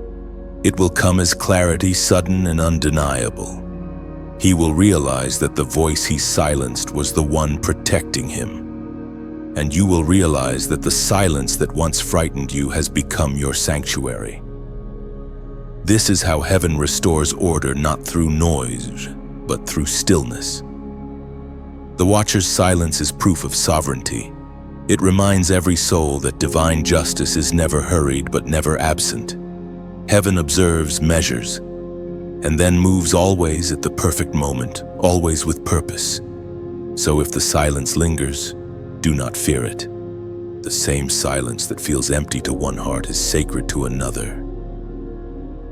It will come as clarity, sudden and undeniable. He will realize that the voice he silenced was the one protecting him. And you will realize that the silence that once frightened you has become your sanctuary. This is how heaven restores order, not through noise, but through stillness. The watcher's silence is proof of sovereignty. It reminds every soul that divine justice is never hurried but never absent. Heaven observes, measures, and then moves always at the perfect moment, always with purpose. So if the silence lingers, do not fear it. The same silence that feels empty to one heart is sacred to another.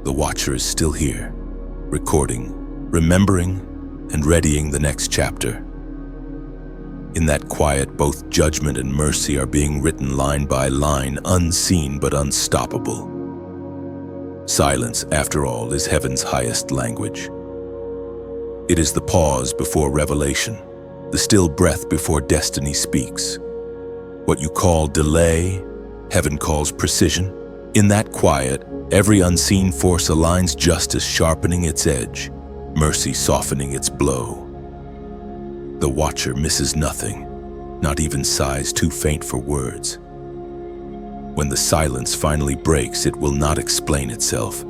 The watcher is still here, recording, remembering, and readying the next chapter. In that quiet, both judgment and mercy are being written line by line, unseen but unstoppable. Silence, after all, is heaven's highest language. It is the pause before revelation, the still breath before destiny speaks. What you call delay, heaven calls precision. In that quiet, every unseen force aligns, justice sharpening its edge, mercy softening its blow. The watcher misses nothing, not even sighs too faint for words. When the silence finally breaks, it will not explain itself.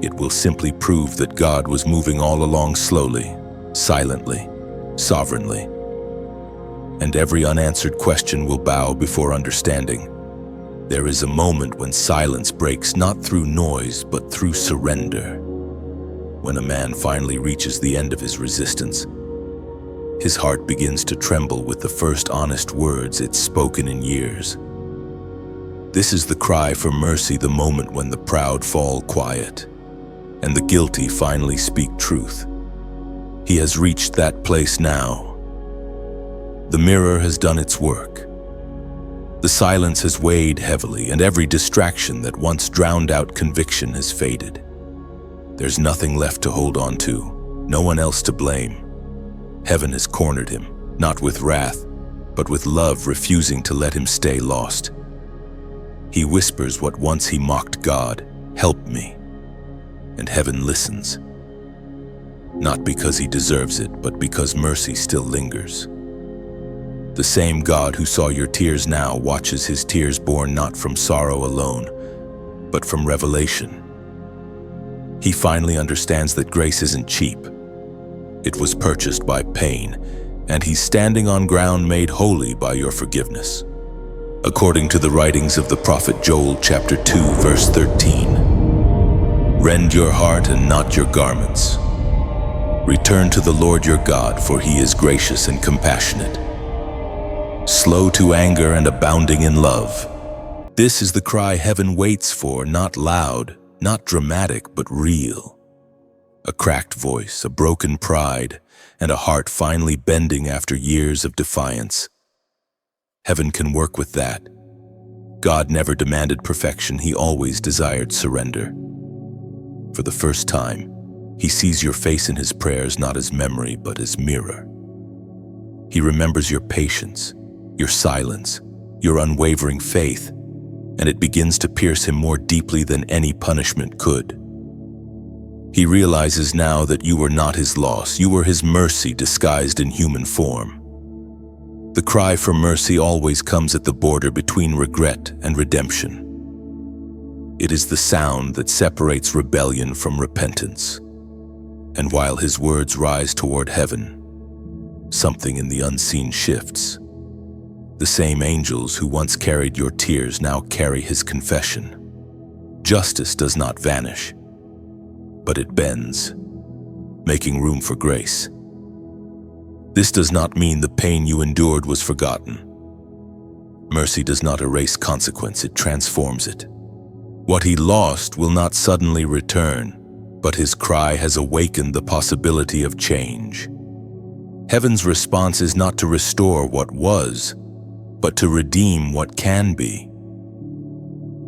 It will simply prove that God was moving all along slowly, silently, sovereignly. And every unanswered question will bow before understanding. There is a moment when silence breaks not through noise but through surrender. When a man finally reaches the end of his resistance, his heart begins to tremble with the first honest words it's spoken in years. This is the cry for mercy, the moment when the proud fall quiet and the guilty finally speak truth. He has reached that place now. The mirror has done its work. The silence has weighed heavily, and every distraction that once drowned out conviction has faded. There's nothing left to hold on to, no one else to blame. Heaven has cornered him, not with wrath, but with love, refusing to let him stay lost. He whispers what once he mocked God, "Help me." And heaven listens. Not because he deserves it, but because mercy still lingers. The same God who saw your tears now watches his tears born not from sorrow alone, but from revelation. He finally understands that grace isn't cheap. It was purchased by pain, and he's standing on ground made holy by your forgiveness. According to the writings of the prophet Joel, chapter 2, verse 13, "Rend your heart and not your garments. Return to the Lord your God, for he is gracious and compassionate, slow to anger and abounding in love." This is the cry heaven waits for, not loud, not dramatic, but real. A cracked voice, a broken pride, and a heart finally bending after years of defiance. Heaven can work with that. God never demanded perfection, he always desired surrender. For the first time, he sees your face in his prayers not as memory, but as mirror. He remembers your patience, your silence, your unwavering faith, and it begins to pierce him more deeply than any punishment could. He realizes now that you were not his loss, you were his mercy disguised in human form. The cry for mercy always comes at the border between regret and redemption. It is the sound that separates rebellion from repentance. And while his words rise toward heaven, something in the unseen shifts. The same angels who once carried your tears now carry his confession. Justice does not vanish, but it bends, making room for grace. This does not mean the pain you endured was forgotten. Mercy does not erase consequence, it transforms it. What he lost will not suddenly return, but his cry has awakened the possibility of change. Heaven's response is not to restore what was, but to redeem what can be.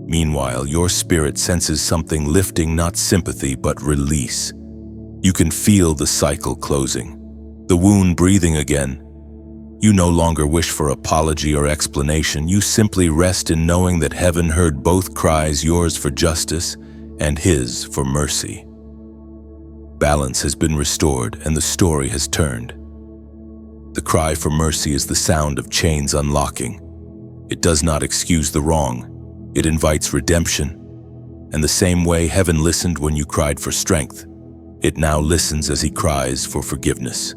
Meanwhile, your spirit senses something lifting, not sympathy, but release. You can feel the cycle closing, the wound breathing again. You no longer wish for apology or explanation. You simply rest in knowing that heaven heard both cries, yours for justice and his for mercy. Balance has been restored and the story has turned. The cry for mercy is the sound of chains unlocking. It does not excuse the wrong. It invites redemption. And the same way heaven listened when you cried for strength, it now listens as he cries for forgiveness.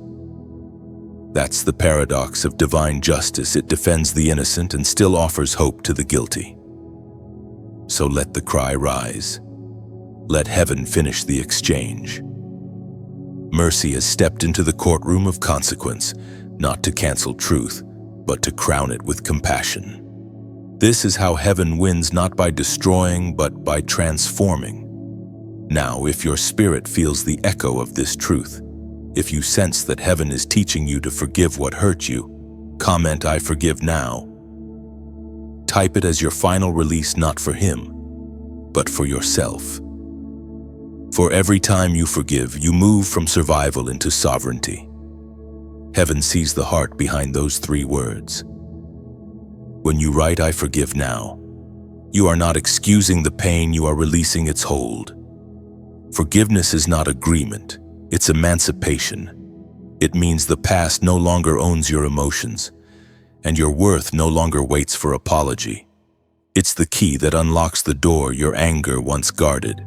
That's the paradox of divine justice. It defends the innocent and still offers hope to the guilty. So let the cry rise. Let heaven finish the exchange. Mercy has stepped into the courtroom of consequence, not to cancel truth, but to crown it with compassion. This is how heaven wins, not by destroying, but by transforming. Now, if your spirit feels the echo of this truth, If you sense that heaven is teaching you to forgive what hurt you, comment "I forgive now." Type it as your final release, not for him, but for yourself. For every time you forgive, you move from survival into sovereignty. Heaven sees the heart behind those 3 words. When you write "I forgive now," you are not excusing the pain, you are releasing its hold. Forgiveness is not agreement, it's emancipation. It means the past no longer owns your emotions, and your worth no longer waits for apology. It's the key that unlocks the door your anger once guarded.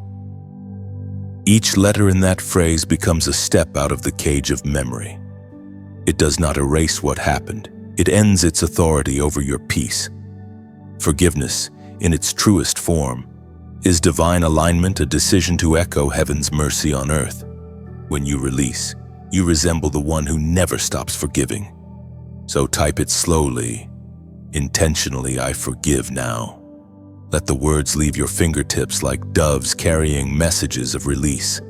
Each letter in that phrase becomes a step out of the cage of memory. It does not erase what happened, it ends its authority over your peace. Forgiveness, in its truest form, is divine alignment, a decision to echo heaven's mercy on earth. When you release, you resemble the one who never stops forgiving. So type it slowly, intentionally, "I forgive now." Let the words leave your fingertips like doves carrying messages of release.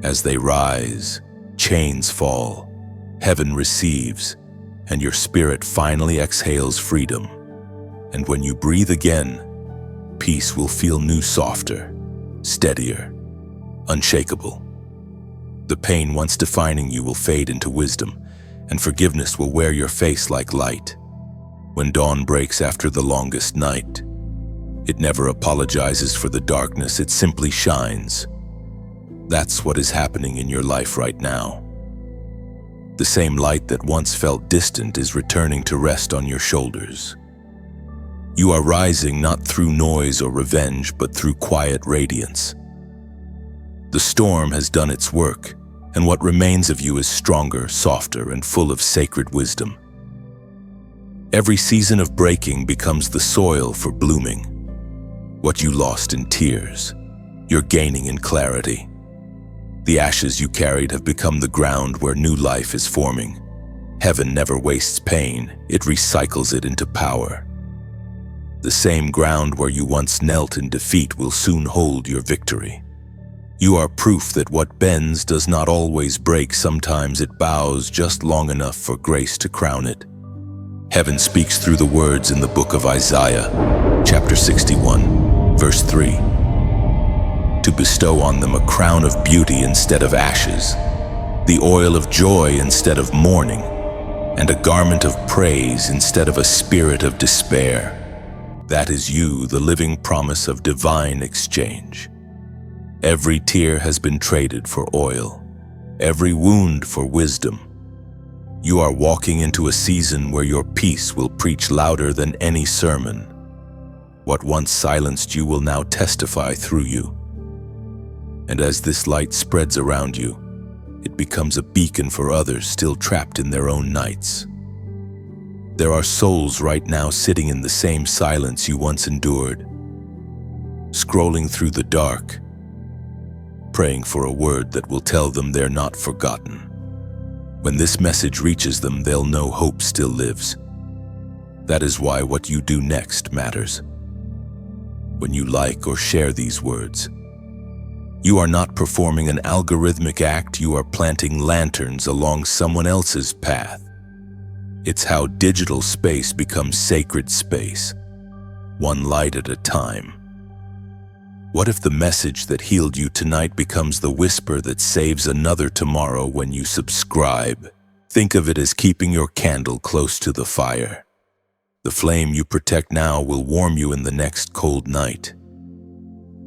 As they rise, chains fall, heaven receives, and your spirit finally exhales freedom. And when you breathe again, peace will feel new, softer, steadier, unshakable. The pain once defining you will fade into wisdom, and forgiveness will wear your face like light. When dawn breaks after the longest night, it never apologizes for the darkness, it simply shines. That's what is happening in your life right now. The same light that once felt distant is returning to rest on your shoulders. You are rising not through noise or revenge, but through quiet radiance. The storm has done its work, and what remains of you is stronger, softer, and full of sacred wisdom. Every season of breaking becomes the soil for blooming. What you lost in tears, you're gaining in clarity. The ashes you carried have become the ground where new life is forming. Heaven never wastes pain, it recycles it into power. The same ground where you once knelt in defeat will soon hold your victory. You are proof that what bends does not always break, sometimes it bows just long enough for grace to crown it. Heaven speaks through the words in the book of Isaiah, chapter 61, verse 3. To bestow on them a crown of beauty instead of ashes, the oil of joy instead of mourning, and a garment of praise instead of a spirit of despair. That is you, the living promise of divine exchange. Every tear has been traded for oil, every wound for wisdom. You are walking into a season where your peace will preach louder than any sermon. What once silenced you will now testify through you. And as this light spreads around you, it becomes a beacon for others still trapped in their own nights. There are souls right now sitting in the same silence you once endured, scrolling through the dark, praying for a word that will tell them they're not forgotten. When this message reaches them, they'll know hope still lives. That is why what you do next matters. When you like or share these words, you are not performing an algorithmic act, you are planting lanterns along someone else's path. It's how digital space becomes sacred space, one light at a time. What if the message that healed you tonight becomes the whisper that saves another tomorrow when you subscribe? Think of it as keeping your candle close to the fire. The flame you protect now will warm you in the next cold night.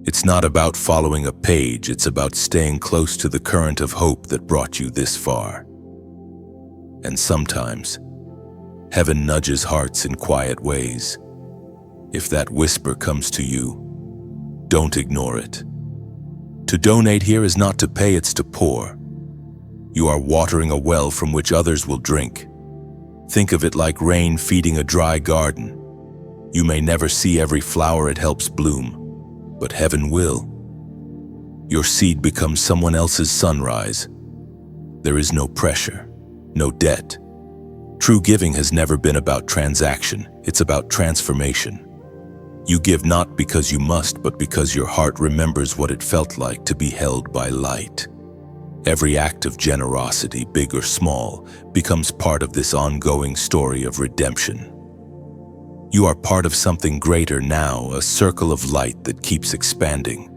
It's not about following a page, it's about staying close to the current of hope that brought you this far. And sometimes, heaven nudges hearts in quiet ways. If that whisper comes to you, don't ignore it. To donate here is not to pay, it's to pour. You are watering a well from which others will drink. Think of it like rain feeding a dry garden. You may never see every flower it helps bloom, but heaven will. Your seed becomes someone else's sunrise. There is no pressure, no debt. True giving has never been about transaction, it's about transformation. You give not because you must, but because your heart remembers what it felt like to be held by light. Every act of generosity, big or small, becomes part of this ongoing story of redemption. You are part of something greater now, a circle of light that keeps expanding,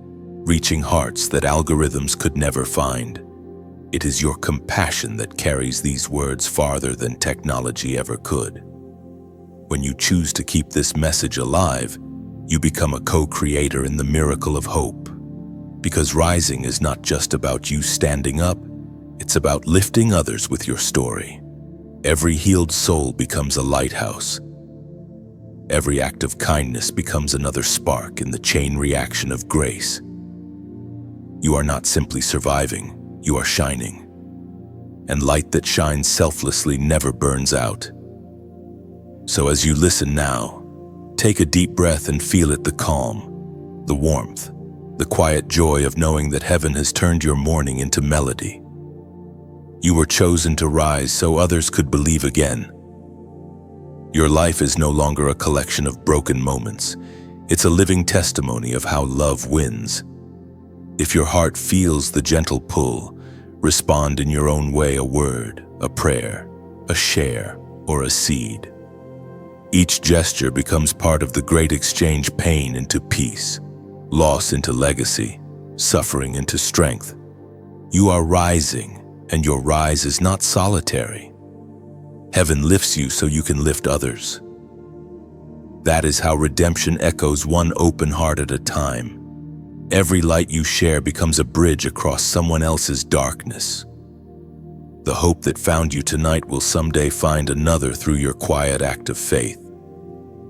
reaching hearts that algorithms could never find. It is your compassion that carries these words farther than technology ever could. When you choose to keep this message alive, you become a co-creator in the miracle of hope. Because rising is not just about you standing up, it's about lifting others with your story. Every healed soul becomes a lighthouse. Every act of kindness becomes another spark in the chain reaction of grace. You are not simply surviving, you are shining. And light that shines selflessly never burns out. So as you listen now, take a deep breath and feel it, the calm, the warmth, the quiet joy of knowing that heaven has turned your mourning into melody. You were chosen to rise so others could believe again. Your life is no longer a collection of broken moments. It's a living testimony of how love wins. If your heart feels the gentle pull, respond in your own way, a word, a prayer, a share, or a seed. Each gesture becomes part of the great exchange, pain into peace, loss into legacy, suffering into strength. You are rising, and your rise is not solitary. Heaven lifts you so you can lift others. That is how redemption echoes, one open heart at a time. Every light you share becomes a bridge across someone else's darkness. The hope that found you tonight will someday find another through your quiet act of faith.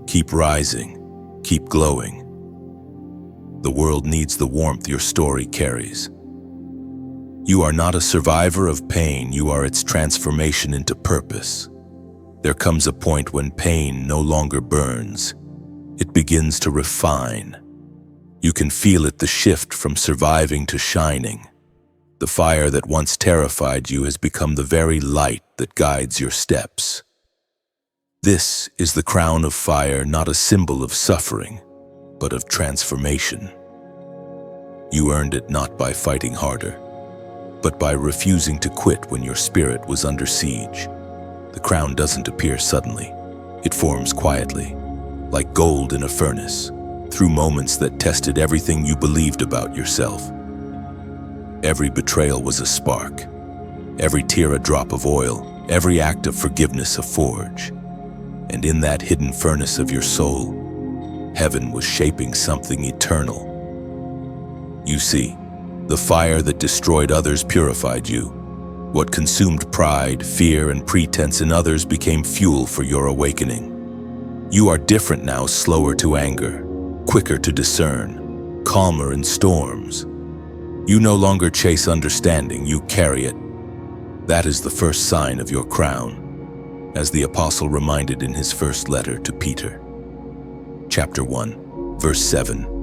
Keep rising, keep glowing. The world needs the warmth your story carries. You are not a survivor of pain, you are its transformation into purpose. There comes a point when pain no longer burns. It begins to refine. You can feel it, the shift from surviving to shining. The fire that once terrified you has become the very light that guides your steps. This is the crown of fire, not a symbol of suffering, but of transformation. You earned it not by fighting harder, but by refusing to quit when your spirit was under siege. The crown doesn't appear suddenly. It forms quietly, like gold in a furnace, through moments that tested everything you believed about yourself. Every betrayal was a spark, every tear a drop of oil, every act of forgiveness a forge. And in that hidden furnace of your soul, heaven was shaping something eternal. You see, the fire that destroyed others purified you. What consumed pride, fear, and pretense in others became fuel for your awakening. You are different now, slower to anger, quicker to discern, calmer in storms. You no longer chase understanding, you carry it. That is the first sign of your crown, as the apostle reminded in his first letter to Peter. Chapter 1, verse 7.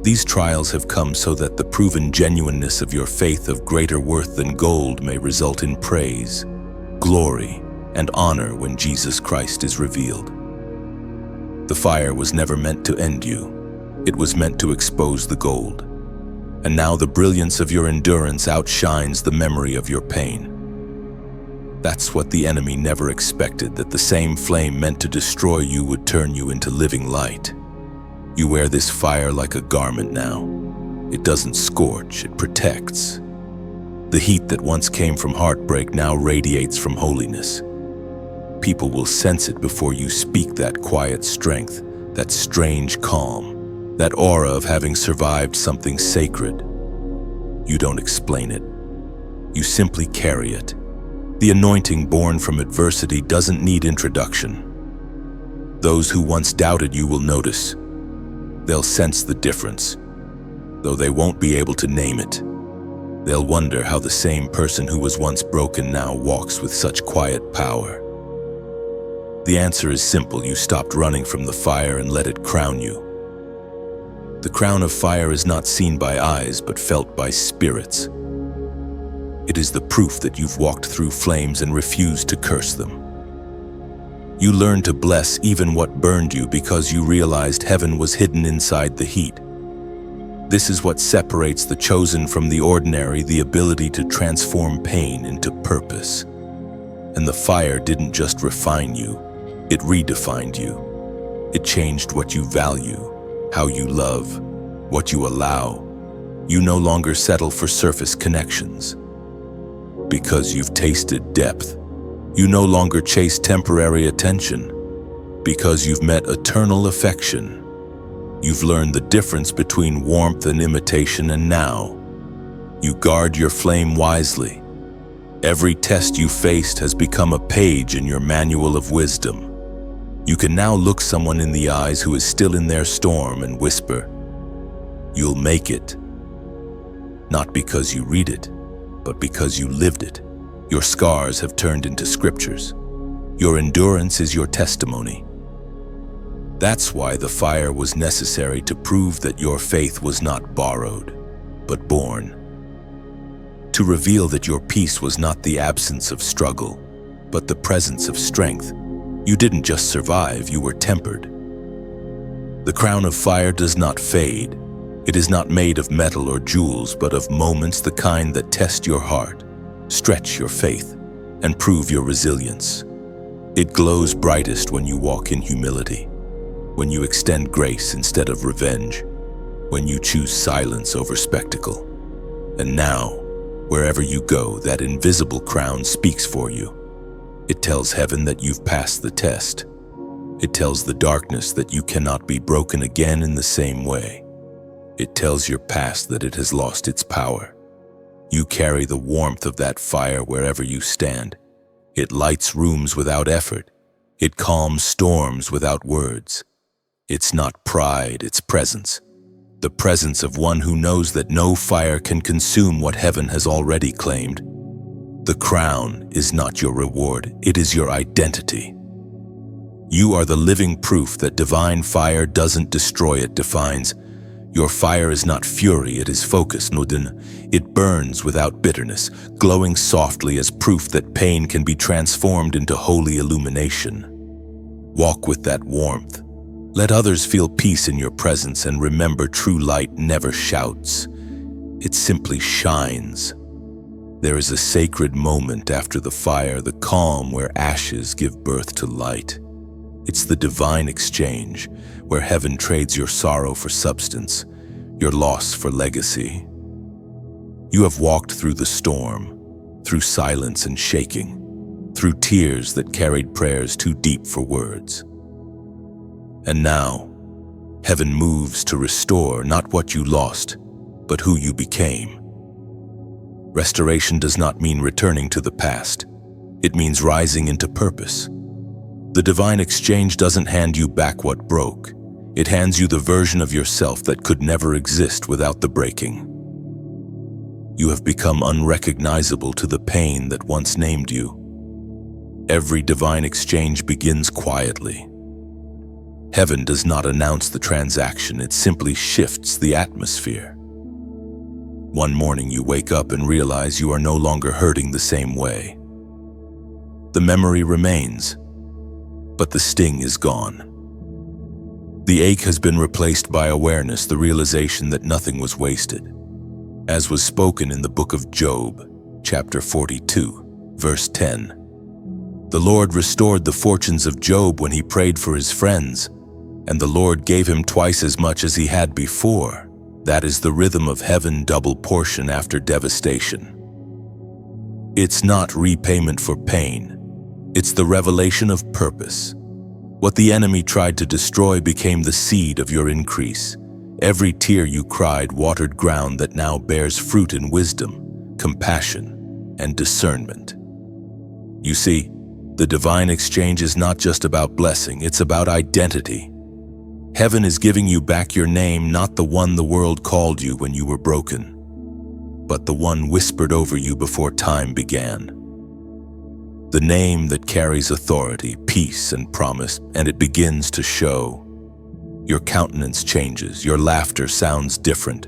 These trials have come so that the proven genuineness of your faith, of greater worth than gold, may result in praise, glory, and honor when Jesus Christ is revealed. The fire was never meant to end you. It was meant to expose the gold. And now the brilliance of your endurance outshines the memory of your pain. That's what the enemy never expected, that the same flame meant to destroy you would turn you into living light. You wear this fire like a garment now. It doesn't scorch, it protects. The heat that once came from heartbreak now radiates from holiness. People will sense it before you speak, that quiet strength, that strange calm, that aura of having survived something sacred. You don't explain it. You simply carry it. The anointing born from adversity doesn't need introduction. Those who once doubted you will notice. They'll sense the difference, though they won't be able to name it. They'll wonder how the same person who was once broken now walks with such quiet power. The answer is simple. You stopped running from the fire and let it crown you. The crown of fire is not seen by eyes, but felt by spirits. It is the proof that you've walked through flames and refused to curse them. You learned to bless even what burned you because you realized heaven was hidden inside the heat. This is what separates the chosen from the ordinary, the ability to transform pain into purpose. And the fire didn't just refine you, it redefined you. It changed what you value, how you love, what you allow. You no longer settle for surface connections. Because you've tasted depth, you no longer chase temporary attention. Because you've met eternal affection, you've learned the difference between warmth and imitation, and now you guard your flame wisely. Every test you faced has become a page in your manual of wisdom. You can now look someone in the eyes who is still in their storm and whisper, "You'll make it." Not because you read it, but because you lived it. Your scars have turned into scriptures. Your endurance is your testimony. That's why the fire was necessary, to prove that your faith was not borrowed, but born. To reveal that your peace was not the absence of struggle, but the presence of strength. You didn't just survive, you were tempered. The crown of fire does not fade. It is not made of metal or jewels, but of moments, the kind that test your heart, stretch your faith, and prove your resilience. It glows brightest when you walk in humility, when you extend grace instead of revenge, when you choose silence over spectacle. And now, wherever you go, that invisible crown speaks for you. It tells heaven that you've passed the test. It tells the darkness that you cannot be broken again in the same way. It tells your past that it has lost its power. You carry the warmth of that fire wherever you stand. It lights rooms without effort. It calms storms without words. It's not pride, it's presence. The presence of one who knows that no fire can consume what heaven has already claimed. The crown is not your reward, it is your identity. You are the living proof that divine fire doesn't destroy, it defines. Your fire is not fury, it is focus, nudin. It burns without bitterness, glowing softly as proof that pain can be transformed into holy illumination. Walk with that warmth. Let others feel peace in your presence, and remember, true light never shouts. It simply shines. There is a sacred moment after the fire, the calm where ashes give birth to light. It's the divine exchange, where heaven trades your sorrow for substance, your loss for legacy. You have walked through the storm, through silence and shaking, through tears that carried prayers too deep for words. And now, heaven moves to restore not what you lost, but who you became. Restoration does not mean returning to the past. It means rising into purpose. The divine exchange doesn't hand you back what broke. It hands you the version of yourself that could never exist without the breaking. You have become unrecognizable to the pain that once named you. Every divine exchange begins quietly. Heaven does not announce the transaction, it simply shifts the atmosphere. One morning you wake up and realize you are no longer hurting the same way. The memory remains, but the sting is gone. The ache has been replaced by awareness, the realization that nothing was wasted. As was spoken in the book of Job, chapter 42, verse 10. The Lord restored the fortunes of Job when he prayed for his friends, and the Lord gave him twice as much as he had before. That is the rhythm of heaven, double portion after devastation. It's not repayment for pain. It's the revelation of purpose. What the enemy tried to destroy became the seed of your increase. Every tear you cried watered ground that now bears fruit in wisdom, compassion, and discernment. You see, the divine exchange is not just about blessing, it's about identity. Heaven is giving you back your name, not the one the world called you when you were broken, but the one whispered over you before time began. The name that carries authority, peace, and promise, and it begins to show. Your countenance changes, your laughter sounds different.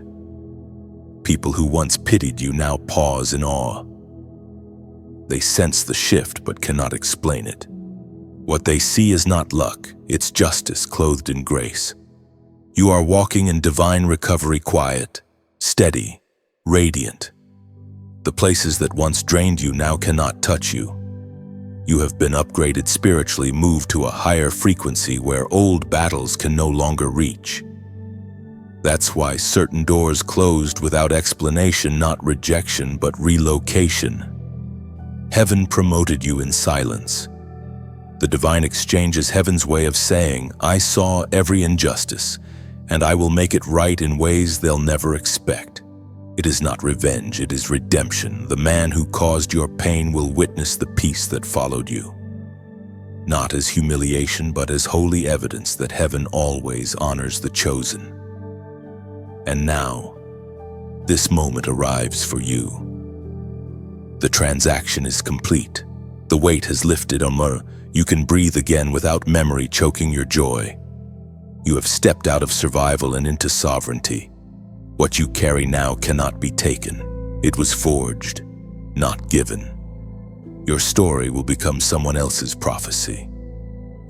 People who once pitied you now pause in awe. They sense the shift but cannot explain it. What they see is not luck, it's justice clothed in grace. You are walking in divine recovery, quiet, steady, radiant. The places that once drained you now cannot touch you. You have been upgraded spiritually, moved to a higher frequency where old battles can no longer reach. That's why certain doors closed without explanation, not rejection, but relocation. Heaven promoted you in silence. The divine exchange is heaven's way of saying, I saw every injustice, and I will make it right in ways they'll never expect. It is not revenge, it is redemption. The man who caused your pain will witness the peace that followed you. Not as humiliation, but as holy evidence that heaven always honors the chosen. And now, this moment arrives for you. The transaction is complete. The weight has lifted, you can breathe again without memory choking your joy. You have stepped out of survival and into sovereignty. What you carry now cannot be taken. It was forged, not given. Your story will become someone else's prophecy.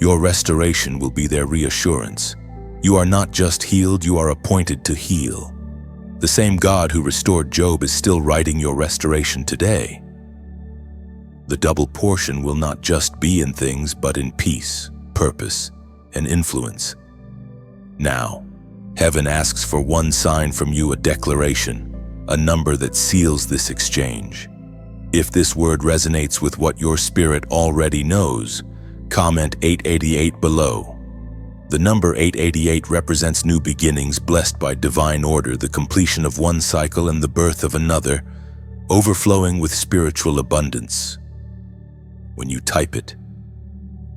Your restoration will be their reassurance. You are not just healed, you are appointed to heal. The same God who restored Job is still writing your restoration today. The double portion will not just be in things, but in peace, purpose, and influence. Now, heaven asks for one sign from you, a declaration, a number that seals this exchange. If this word resonates with what your spirit already knows, comment 888 below. The number 888 represents new beginnings, blessed by divine order, the completion of one cycle and the birth of another, overflowing with spiritual abundance. When you type it,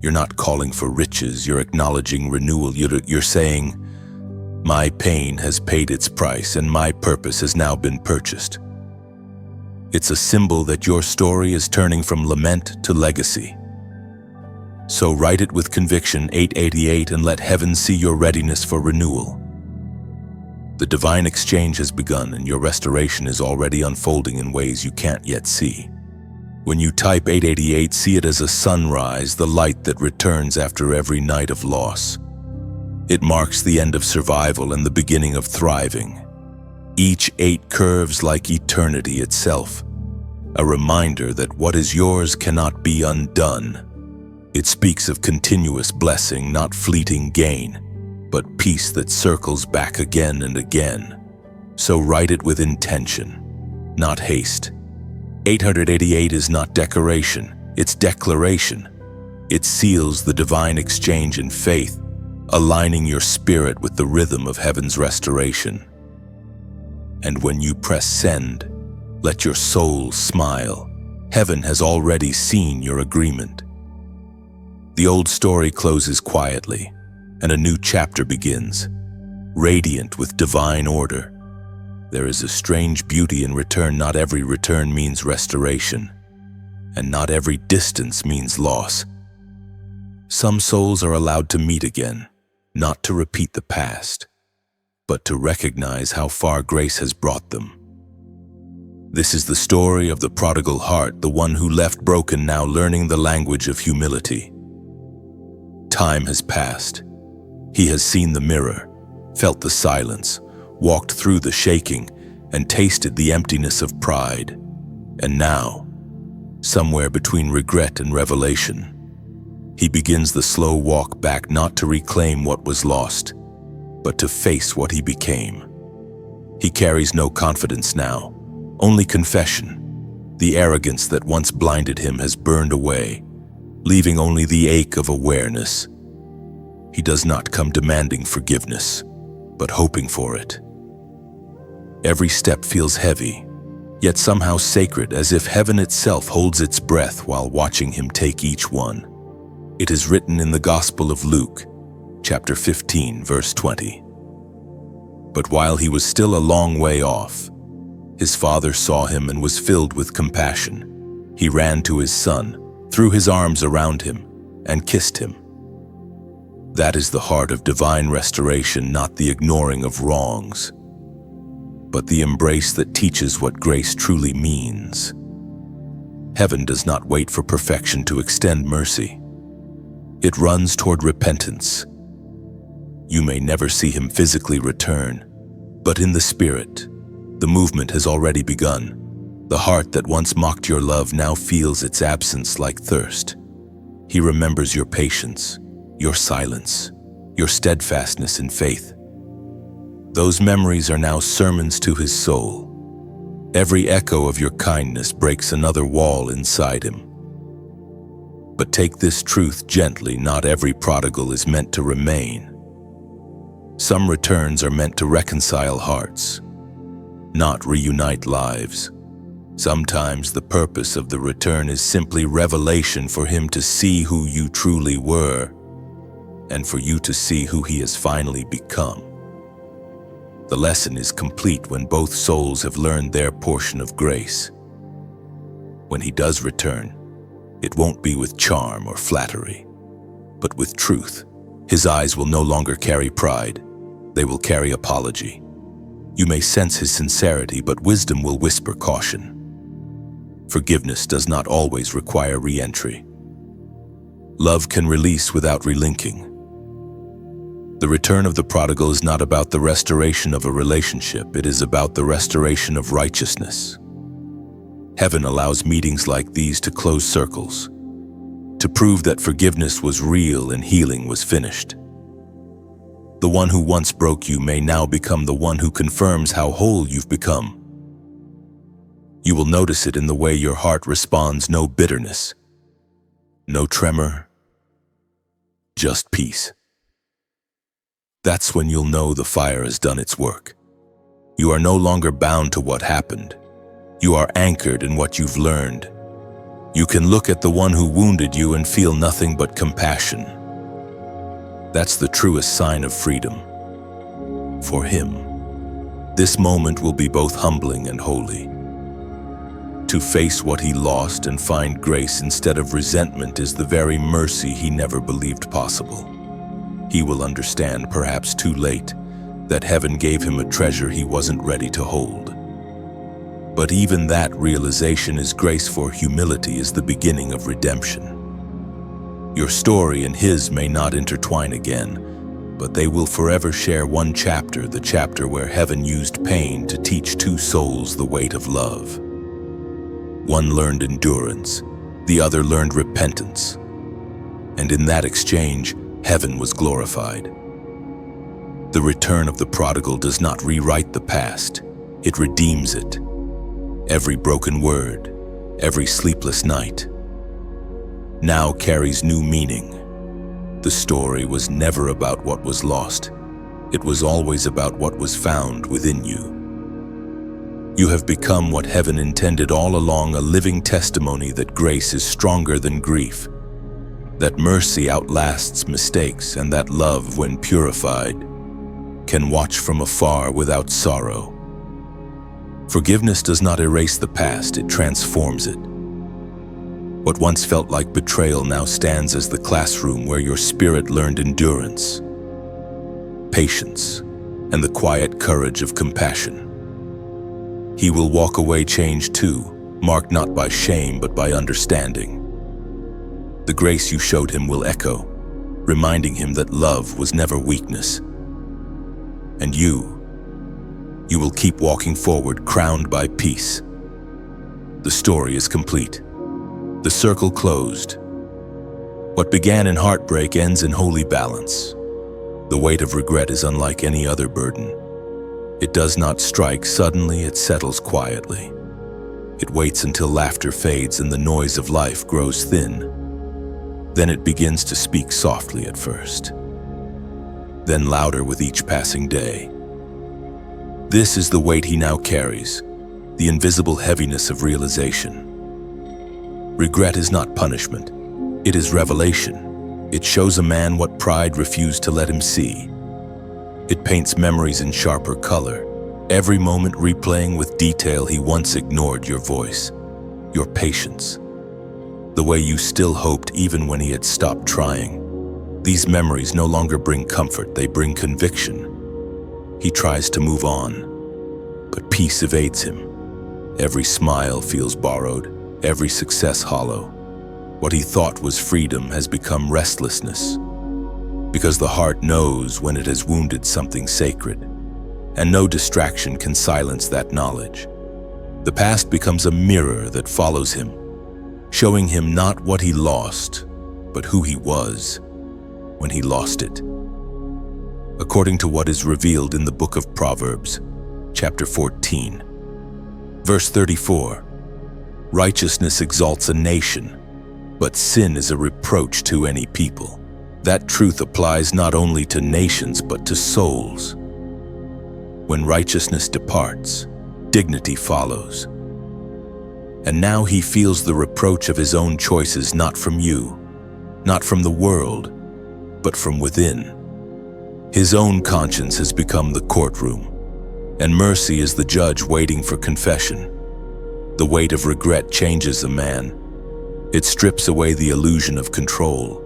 you're not calling for riches, you're acknowledging renewal. You're saying, my pain has paid its price and my purpose has now been purchased. It's a symbol that your story is turning from lament to legacy. So write it with conviction, 888, and let heaven see your readiness for renewal. The divine exchange has begun and your restoration is already unfolding in ways you can't yet see. When you type 888, see it as a sunrise, the light that returns after every night of loss. It marks the end of survival and the beginning of thriving. Each 8 curves like eternity itself, a reminder that what is yours cannot be undone. It speaks of continuous blessing, not fleeting gain, but peace that circles back again and again. So write it with intention, not haste. 888 is not decoration, it's declaration. It seals the divine exchange in faith, aligning your spirit with the rhythm of heaven's restoration. And when you press send, let your soul smile. Heaven has already seen your agreement. The old story closes quietly, and a new chapter begins, radiant with divine order. There is a strange beauty in return. Not every return means restoration, and not every distance means loss. Some souls are allowed to meet again, not to repeat the past, but to recognize how far grace has brought them. This is the story of the prodigal heart, the one who left broken, now learning the language of humility. Time has passed. He has seen the mirror, felt the silence, walked through the shaking, and tasted the emptiness of pride. And now, somewhere between regret and revelation, he begins the slow walk back, not to reclaim what was lost, but to face what he became. He carries no confidence now, only confession. The arrogance that once blinded him has burned away, leaving only the ache of awareness. He does not come demanding forgiveness, but hoping for it. Every step feels heavy, yet somehow sacred, as if heaven itself holds its breath while watching him take each one. It is written in the Gospel of Luke, chapter 15, verse 20. But while he was still a long way off, his father saw him and was filled with compassion. He ran to his son, threw his arms around him, and kissed him. That is the heart of divine restoration, not the ignoring of wrongs, but the embrace that teaches what grace truly means. Heaven does not wait for perfection to extend mercy. It runs toward repentance. You may never see him physically return, but in the spirit, the movement has already begun. The heart that once mocked your love now feels its absence like thirst. He remembers your patience, your silence, your steadfastness in faith. Those memories are now sermons to his soul. Every echo of your kindness breaks another wall inside him. But take this truth gently, not every prodigal is meant to remain. Some returns are meant to reconcile hearts, not reunite lives. Sometimes the purpose of the return is simply revelation for him to see who you truly were and for you to see who he has finally become. The lesson is complete when both souls have learned their portion of grace. When he does return, it won't be with charm or flattery, but with truth. His eyes will no longer carry pride. They will carry apology. You may sense his sincerity, but wisdom will whisper caution. Forgiveness does not always require re-entry. Love can release without relinking. The return of the prodigal is not about the restoration of a relationship, it is about the restoration of righteousness. Heaven allows meetings like these to close circles, to prove that forgiveness was real and healing was finished. The one who once broke you may now become the one who confirms how whole you've become. You will notice it in the way your heart responds. No bitterness, no tremor, just peace. That's when you'll know the fire has done its work. You are no longer bound to what happened. You are anchored in what you've learned. You can look at the one who wounded you and feel nothing but compassion. That's the truest sign of freedom. For him, this moment will be both humbling and holy. To face what he lost and find grace instead of resentment is the very mercy he never believed possible. He will understand, perhaps too late, that heaven gave him a treasure he wasn't ready to hold. But even that realization is grace, for humility is the beginning of redemption. Your story and his may not intertwine again, but they will forever share one chapter, the chapter where heaven used pain to teach two souls the weight of love. One learned endurance, the other learned repentance. And in that exchange, heaven was glorified. The return of the prodigal does not rewrite the past, it redeems it. Every broken word, every sleepless night, now carries new meaning. The story was never about what was lost. It was always about what was found within you. You have become what heaven intended all along, a living testimony that grace is stronger than grief, that mercy outlasts mistakes, and that love, when purified, can watch from afar without sorrow. Forgiveness does not erase the past, it transforms it. What once felt like betrayal now stands as the classroom where your spirit learned endurance, patience, and the quiet courage of compassion. He will walk away changed too, marked not by shame but by understanding. The grace you showed him will echo, reminding him that love was never weakness. And you will keep walking forward, crowned by peace. The story is complete. The circle closed. What began in heartbreak ends in holy balance. The weight of regret is unlike any other burden. It does not strike suddenly, it settles quietly. It waits until laughter fades and the noise of life grows thin. Then it begins to speak softly at first, then louder with each passing day. This is the weight he now carries, the invisible heaviness of realization. Regret is not punishment, it is revelation. It shows a man what pride refused to let him see. It paints memories in sharper color, every moment replaying with detail he once ignored: your voice, your patience, the way you still hoped even when he had stopped trying. These memories no longer bring comfort, they bring conviction. He tries to move on, but peace evades him. Every smile feels borrowed, every success hollow. What he thought was freedom has become restlessness. because the heart knows when it has wounded something sacred, and no distraction can silence that knowledge. The past becomes a mirror that follows him, showing him not what he lost, but who he was when he lost it. According to what is revealed in the book of Proverbs, chapter 14, verse 34, righteousness exalts a nation, but sin is a reproach to any people. That truth applies not only to nations but to souls. When righteousness departs, dignity follows. And now he feels the reproach of his own choices, not from you, not from the world, but from within. His own conscience has become the courtroom, and mercy is the judge waiting for confession. The weight of regret changes a man. It strips away the illusion of control.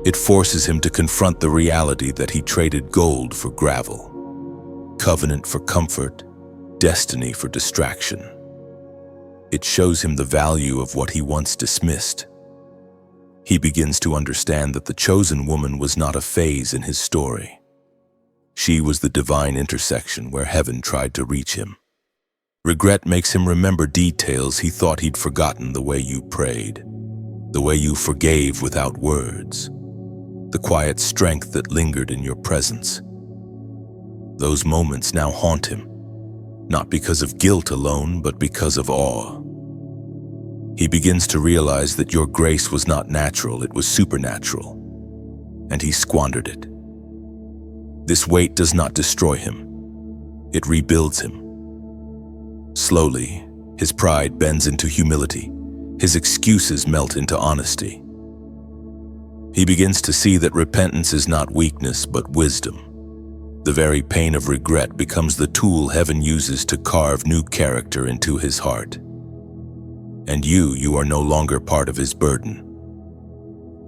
It forces him to confront the reality that he traded gold for gravel, covenant for comfort, destiny for distraction. It shows him the value of what he once dismissed. He begins to understand that the chosen woman was not a phase in his story. She was the divine intersection where heaven tried to reach him. Regret makes him remember details he thought he'd forgotten: the way you prayed, the way you forgave without words, the quiet strength that lingered in your presence. Those moments now haunt him, not because of guilt alone, but because of awe. He begins to realize that your grace was not natural, it was supernatural, and he squandered it. This weight does not destroy him, it rebuilds him. Slowly, his pride bends into humility, his excuses melt into honesty. He begins to see that repentance is not weakness, but wisdom. The very pain of regret becomes the tool heaven uses to carve new character into his heart. And you are no longer part of his burden.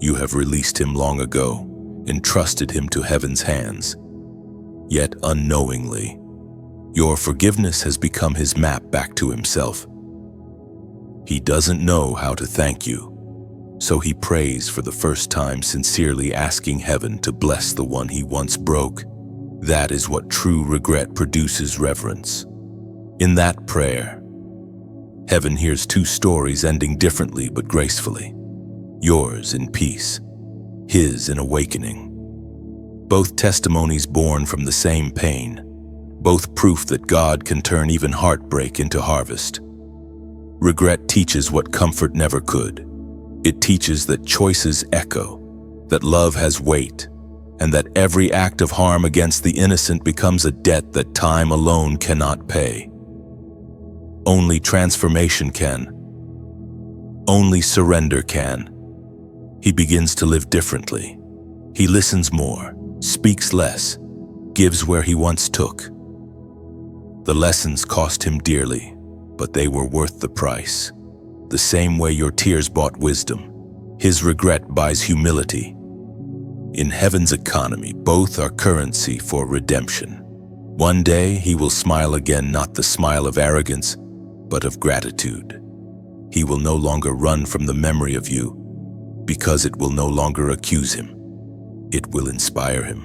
You have released him long ago, entrusted him to heaven's hands. Yet unknowingly, your forgiveness has become his map back to himself. He doesn't know how to thank you, so he prays for the first time, sincerely asking heaven to bless the one he once broke. That is what true regret produces: reverence. In that prayer, heaven hears two stories ending differently but gracefully. Yours in peace, his in awakening. Both testimonies born from the same pain, both proof that God can turn even heartbreak into harvest. Regret teaches what comfort never could. It teaches that choices echo, that love has weight, and that every act of harm against the innocent becomes a debt that time alone cannot pay. Only transformation can. Only surrender can. He begins to live differently. He listens more, speaks less, gives where he once took. The lessons cost him dearly, but they were worth the price. The same way your tears bought wisdom, his regret buys humility. In heaven's economy, both are currency for redemption. One day he will smile again, not the smile of arrogance, but of gratitude. He will no longer run from the memory of you, because it will no longer accuse him. It will inspire him.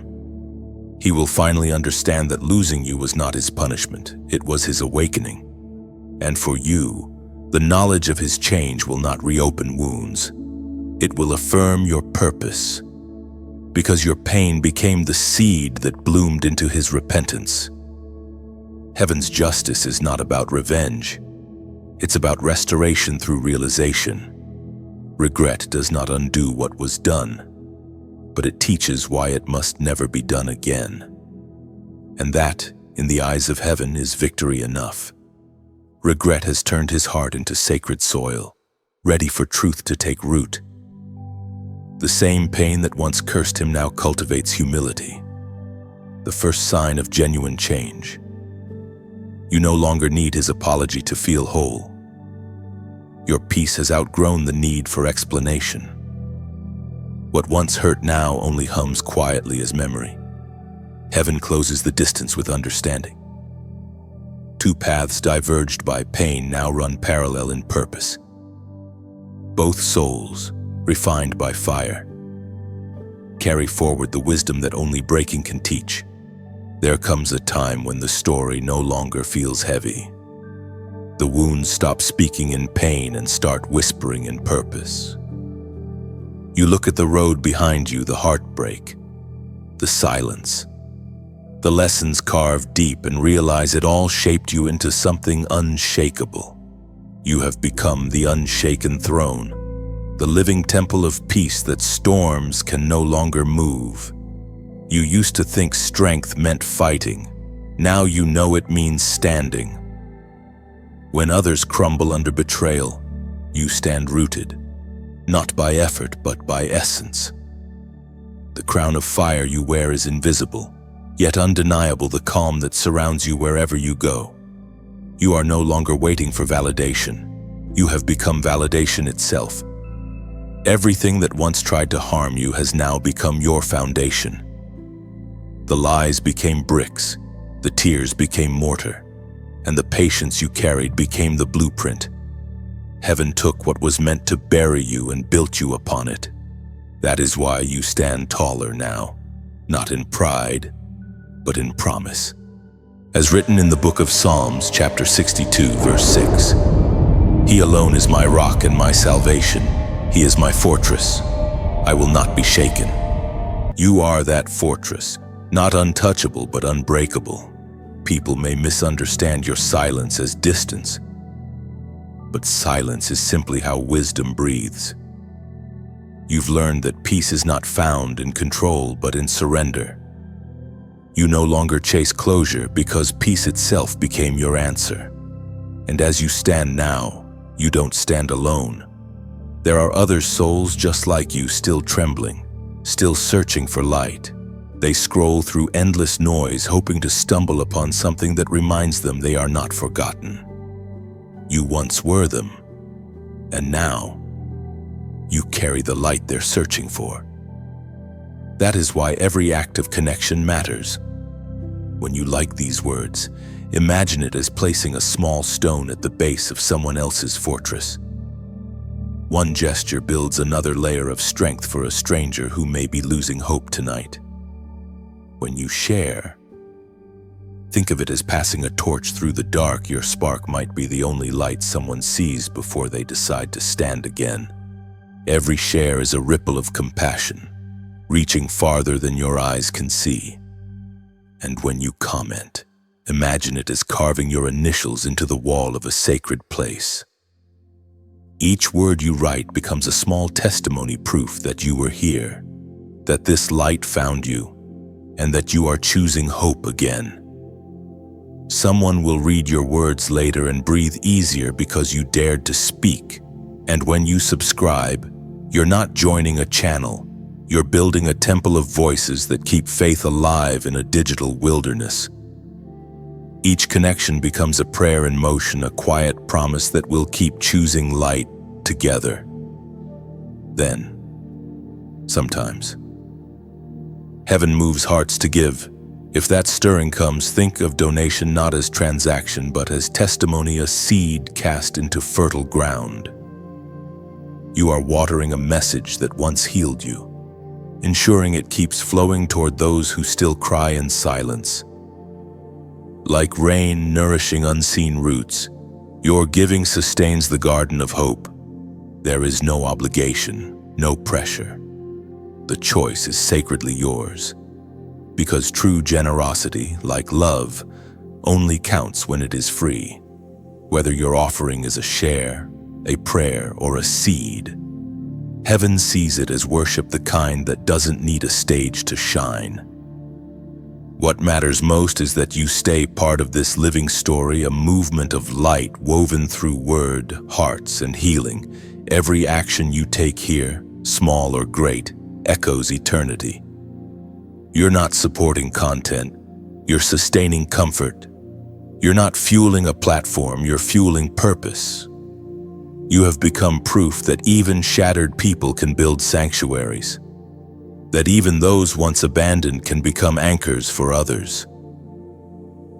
He will finally understand that losing you was not his punishment, it was his awakening. And for you, the knowledge of his change will not reopen wounds. It will affirm your purpose, because your pain became the seed that bloomed into his repentance. Heaven's justice is not about revenge. It's about restoration through realization. Regret does not undo what was done, but it teaches why it must never be done again. And that, in the eyes of heaven, is victory enough. Regret has turned his heart into sacred soil, ready for truth to take root. The same pain that once cursed him now cultivates humility, the first sign of genuine change. You no longer need his apology to feel whole. Your peace has outgrown the need for explanation. What once hurt now only hums quietly as memory. Heaven closes the distance with understanding. Two paths diverged by pain now run parallel in purpose. Both souls, refined by fire, carry forward the wisdom that only breaking can teach. There comes a time when the story no longer feels heavy. The wounds stop speaking in pain and start whispering in purpose. You look at the road behind you, the heartbreak, the silence, the lessons carved deep, and realize it all shaped you into something unshakable. You have become the unshaken throne, the living temple of peace that storms can no longer move. You used to think strength meant fighting. Now you know it means standing. When others crumble under betrayal, you stand rooted, not by effort but by essence. The crown of fire you wear is invisible, yet undeniable, the calm that surrounds you wherever you go. You are no longer waiting for validation. You have become validation itself. Everything that once tried to harm you has now become your foundation. The lies became bricks, the tears became mortar, and the patience you carried became the blueprint. Heaven took what was meant to bury you and built you upon it. That is why you stand taller now, not in pride, but in promise. As written in the book of Psalms, chapter 62, verse 6, "He alone is my rock and my salvation. He is my fortress. I will not be shaken." You are that fortress, not untouchable but unbreakable. People may misunderstand your silence as distance, but silence is simply how wisdom breathes. You've learned that peace is not found in control but in surrender. You no longer chase closure because peace itself became your answer. And as you stand now, you don't stand alone. There are other souls just like you, still trembling, still searching for light. They scroll through endless noise, hoping to stumble upon something that reminds them they are not forgotten. You once were them, and now you carry the light they're searching for. That is why every act of connection matters. When you like these words, imagine it as placing a small stone at the base of someone else's fortress. One gesture builds another layer of strength for a stranger who may be losing hope tonight. When you share, think of it as passing a torch through the dark. Your spark might be the only light someone sees before they decide to stand again. Every share is a ripple of compassion, reaching farther than your eyes can see. And when you comment, imagine it as carving your initials into the wall of a sacred place. Each word you write becomes a small testimony, proof that you were here, that this light found you, and that you are choosing hope again. Someone will read your words later and breathe easier because you dared to speak. And when you subscribe, you're not joining a channel. You're building a temple of voices that keep faith alive in a digital wilderness. Each connection becomes a prayer in motion, a quiet promise that we'll keep choosing light together. Then, sometimes, heaven moves hearts to give. If that stirring comes, think of donation not as transaction, but as testimony, a seed cast into fertile ground. You are watering a message that once healed you, ensuring it keeps flowing toward those who still cry in silence. Like rain nourishing unseen roots, your giving sustains the garden of hope. There is no obligation, no pressure. The choice is sacredly yours, because true generosity, like love, only counts when it is free. Whether your offering is a share, a prayer, or a seed, heaven sees it as worship, the kind that doesn't need a stage to shine. What matters most is that you stay part of this living story, a movement of light woven through word, hearts, and healing. Every action you take here, small or great, echoes eternity. You're not supporting content, you're sustaining comfort. You're not fueling a platform, you're fueling purpose. You have become proof that even shattered people can build sanctuaries, that even those once abandoned can become anchors for others.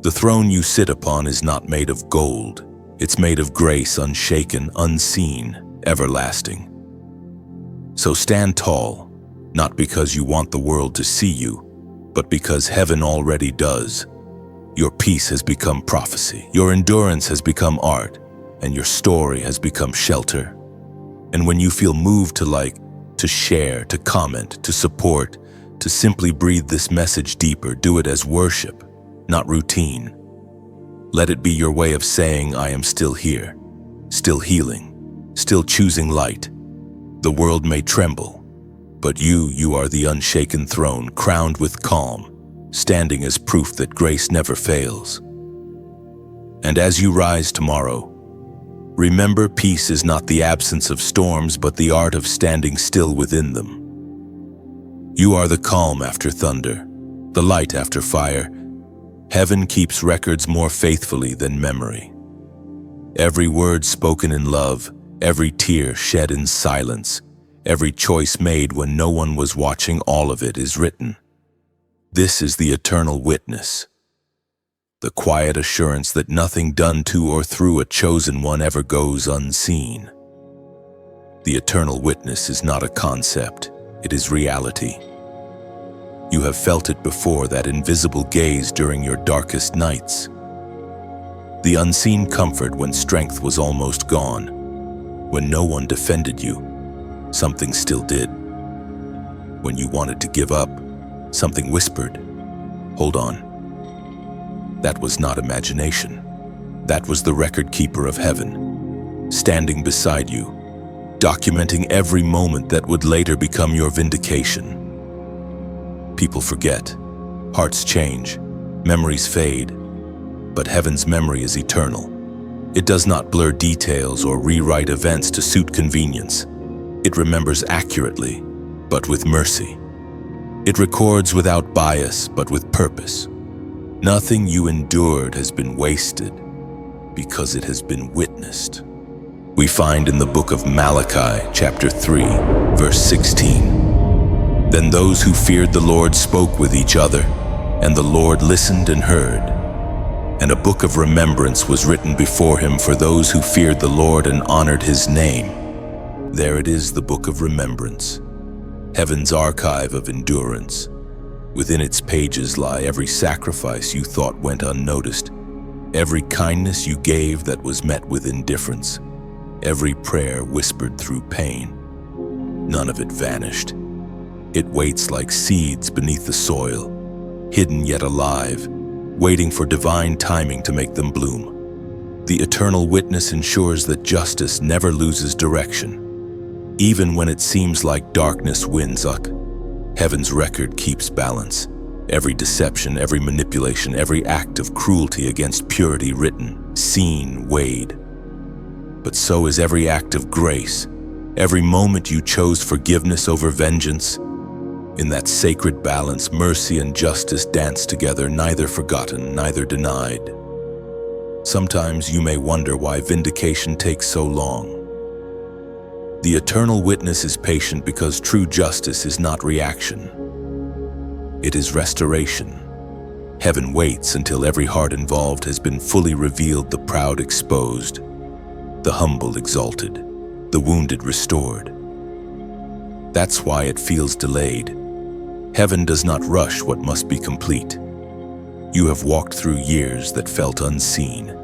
The throne you sit upon is not made of gold, it's made of grace, unshaken, unseen, everlasting. So stand tall, not because you want the world to see you, but because heaven already does. Your peace has become prophecy, your endurance has become art, and your story has become shelter. And when you feel moved to like, to share, to comment, to support, to simply breathe this message deeper, do it as worship, not routine. Let it be your way of saying, I am still here, still healing, still choosing light. The world may tremble, but you are the unshaken throne, crowned with calm, standing as proof that grace never fails. And as you rise tomorrow, remember, peace is not the absence of storms, but the art of standing still within them. You are the calm after thunder, the light after fire. Heaven keeps records more faithfully than memory. Every word spoken in love, every tear shed in silence, every choice made when no one was watching, all of it is written. This is the eternal witness, the quiet assurance that nothing done to or through a chosen one ever goes unseen. The eternal witness is not a concept, it is reality. You have felt it before, that invisible gaze during your darkest nights. The unseen comfort when strength was almost gone. When no one defended you, something still did. When you wanted to give up, something whispered, hold on. That was not imagination. That was the record keeper of heaven, standing beside you, documenting every moment that would later become your vindication. People forget, hearts change, memories fade, but heaven's memory is eternal. It does not blur details or rewrite events to suit convenience. It remembers accurately, but with mercy. It records without bias, but with purpose. Nothing you endured has been wasted, because it has been witnessed. We find in the book of Malachi, chapter 3, verse 16, Then those who feared the Lord spoke with each other, and the Lord listened and heard. And a book of remembrance was written before him for those who feared the Lord and honored his name. There it is, the book of remembrance, heaven's archive of endurance. Within its pages lie every sacrifice you thought went unnoticed, every kindness you gave that was met with indifference, every prayer whispered through pain. None of it vanished. It waits like seeds beneath the soil, hidden yet alive, waiting for divine timing to make them bloom. The eternal witness ensures that justice never loses direction. Even when it seems like darkness wins up, heaven's record keeps balance. Every deception, every manipulation, every act of cruelty against purity written, seen, weighed. But so is every act of grace, every moment you chose forgiveness over vengeance. In that sacred balance, mercy and justice dance together, neither forgotten, neither denied. Sometimes you may wonder why vindication takes so long. The eternal witness is patient because true justice is not reaction. It is restoration. Heaven waits until every heart involved has been fully revealed, the proud exposed, the humble exalted, the wounded restored. That's why it feels delayed. Heaven does not rush what must be complete. You have walked through years that felt unseen,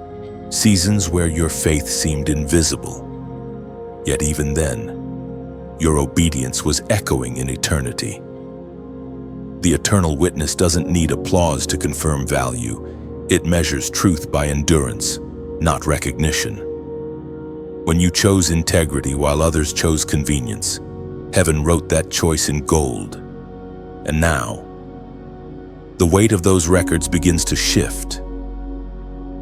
seasons where your faith seemed invisible. Yet even then, your obedience was echoing in eternity. The eternal witness doesn't need applause to confirm value. It measures truth by endurance, not recognition. When you chose integrity while others chose convenience, heaven wrote that choice in gold. And now, the weight of those records begins to shift.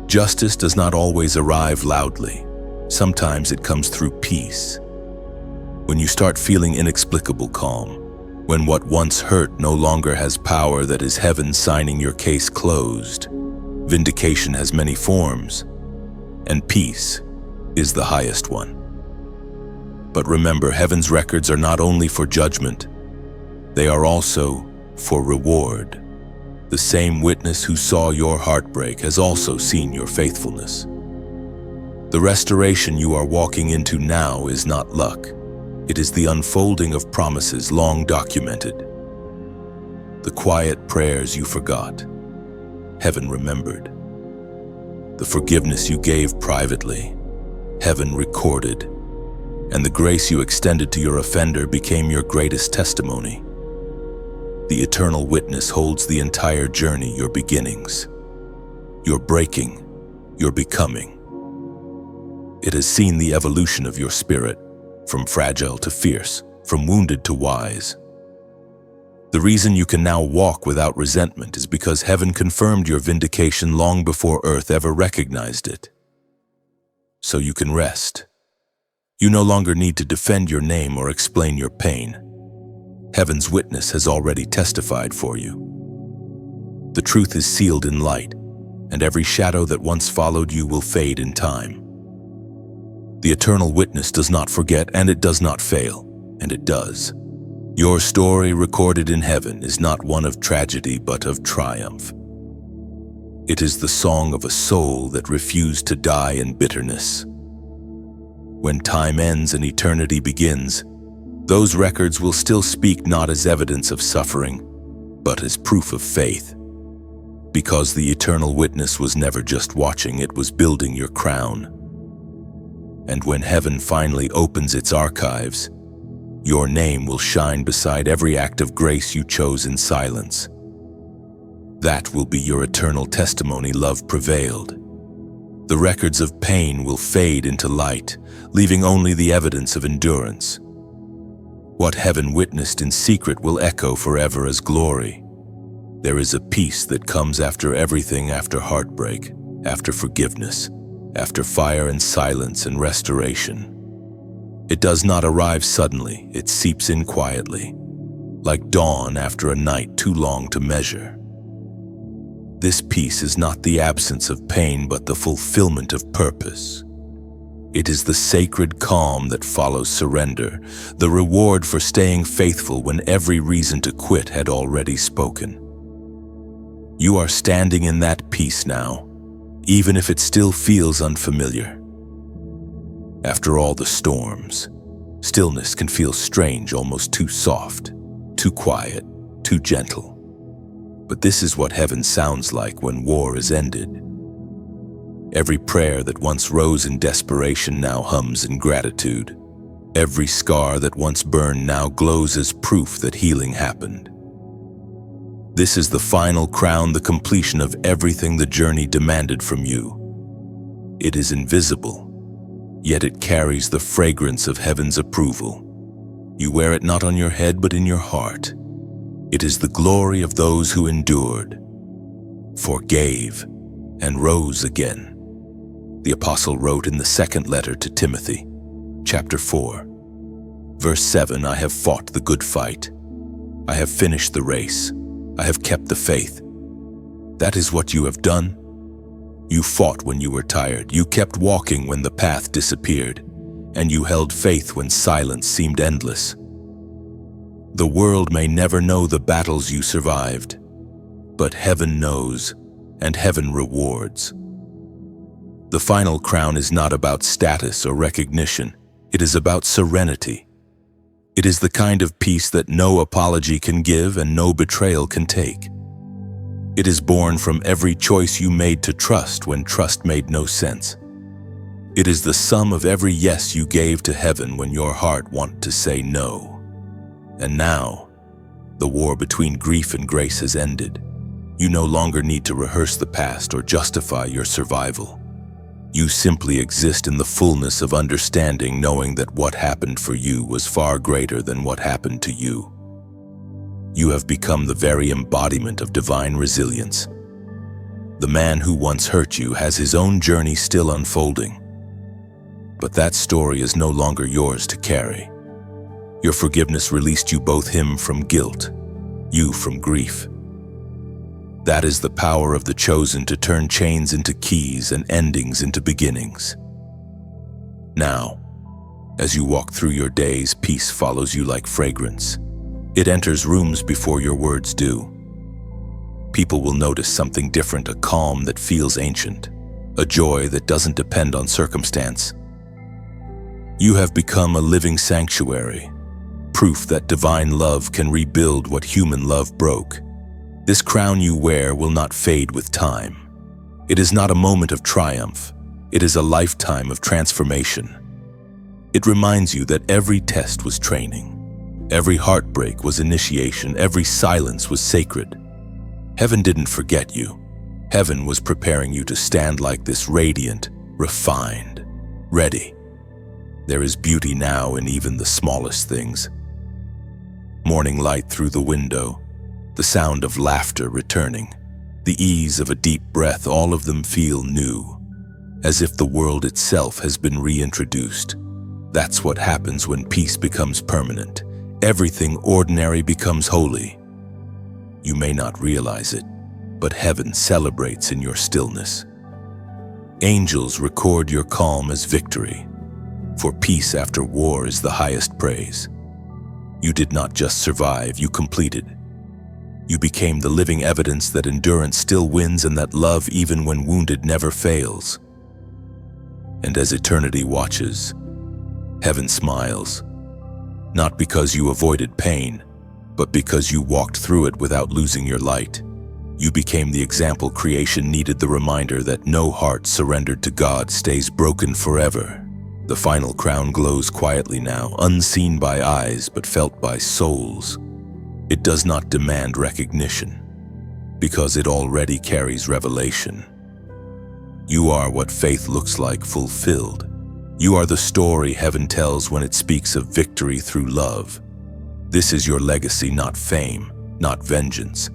Justice does not always arrive loudly. Sometimes it comes through peace. When you start feeling inexplicable calm, when what once hurt no longer has power, that is heaven signing your case closed. Vindication has many forms, and peace is the highest one. But remember, heaven's records are not only for judgment, they are also for reward. The same witness who saw your heartbreak has also seen your faithfulness. The restoration you are walking into now is not luck. It is the unfolding of promises long documented. The quiet prayers you forgot, heaven remembered. The forgiveness you gave privately, heaven recorded. And the grace you extended to your offender became your greatest testimony. The eternal witness holds the entire journey, your beginnings, your breaking, your becoming. It has seen the evolution of your spirit, from fragile to fierce, from wounded to wise. The reason you can now walk without resentment is because heaven confirmed your vindication long before earth ever recognized it. So you can rest. You no longer need to defend your name or explain your pain. Heaven's witness has already testified for you. The truth is sealed in light, and every shadow that once followed you will fade in time. The eternal witness does not forget, and it does not fail, and it does. Your story recorded in heaven is not one of tragedy but of triumph. It is the song of a soul that refused to die in bitterness. When time ends and eternity begins, those records will still speak not as evidence of suffering, but as proof of faith. Because the eternal witness was never just watching, it was building your crown. And when heaven finally opens its archives, your name will shine beside every act of grace you chose in silence. That will be your eternal testimony: love prevailed. The records of pain will fade into light, leaving only the evidence of endurance. What heaven witnessed in secret will echo forever as glory. There is a peace that comes after everything, after heartbreak, after forgiveness, after fire and silence and restoration. It does not arrive suddenly, it seeps in quietly, like dawn after a night too long to measure. This peace is not the absence of pain, but the fulfillment of purpose. It is the sacred calm that follows surrender, the reward for staying faithful when every reason to quit had already spoken. You are standing in that peace now, even if it still feels unfamiliar. After all the storms, stillness can feel strange, almost too soft, too quiet, too gentle. But this is what heaven sounds like when war is ended. Every prayer that once rose in desperation now hums in gratitude. Every scar that once burned now glows as proof that healing happened. This is the final crown, the completion of everything the journey demanded from you. It is invisible, yet it carries the fragrance of heaven's approval. You wear it not on your head but in your heart. It is the glory of those who endured, forgave, and rose again. The apostle wrote in the second letter to Timothy, chapter 4, verse 7, I have fought the good fight. I have finished the race. I have kept the faith. That is what you have done. You fought when you were tired. You kept walking when the path disappeared, and you held faith when silence seemed endless. The world may never know the battles you survived, but heaven knows, and heaven rewards. The final crown is not about status or recognition. It is about serenity. It is the kind of peace that no apology can give and no betrayal can take. It is born from every choice you made to trust when trust made no sense. It is the sum of every yes you gave to heaven when your heart wanted to say no. And now, the war between grief and grace has ended. You no longer need to rehearse the past or justify your survival. You simply exist in the fullness of understanding, knowing that what happened for you was far greater than what happened to you. You have become the very embodiment of divine resilience. The man who once hurt you has his own journey still unfolding. But that story is no longer yours to carry. Your forgiveness released you, both him from guilt, you from grief. That is the power of the chosen, to turn chains into keys and endings into beginnings. Now, as you walk through your days, peace follows you like fragrance. It enters rooms before your words do. People will notice something different, a calm that feels ancient, a joy that doesn't depend on circumstance. You have become a living sanctuary, proof that divine love can rebuild what human love broke. This crown you wear will not fade with time. It is not a moment of triumph. It is a lifetime of transformation. It reminds you that every test was training. Every heartbreak was initiation. Every silence was sacred. Heaven didn't forget you. Heaven was preparing you to stand like this, radiant, refined, ready. There is beauty now in even the smallest things. Morning light through the window, the sound of laughter returning, the ease of a deep breath, all of them feel new, as if the world itself has been reintroduced. That's what happens when peace becomes permanent. Everything ordinary becomes holy. You may not realize it, but heaven celebrates in your stillness. Angels record your calm as victory, for peace after war is the highest praise. You did not just survive, you completed. You became the living evidence that endurance still wins and that love, even when wounded, never fails. And as eternity watches, heaven smiles, not because you avoided pain, but because you walked through it without losing your light. You became the example creation needed, the reminder that no heart surrendered to God stays broken forever. The final crown glows quietly now, unseen by eyes but felt by souls. It does not demand recognition, because it already carries revelation. You are what faith looks like fulfilled. You are the story heaven tells when it speaks of victory through love. This is your legacy, not fame, not vengeance,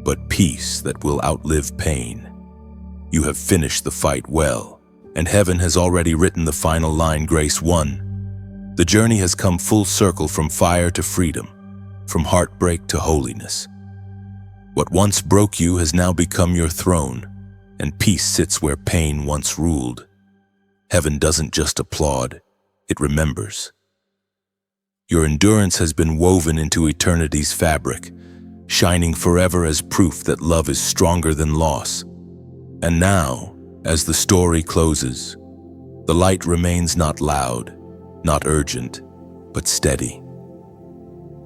but peace that will outlive pain. You have finished the fight well, and heaven has already written the final line, grace won. The journey has come full circle, from fire to freedom, from heartbreak to holiness. What once broke you has now become your throne, and peace sits where pain once ruled. Heaven doesn't just applaud, it remembers. Your endurance has been woven into eternity's fabric, shining forever as proof that love is stronger than loss. And now, as the story closes, the light remains not loud, not urgent, but steady.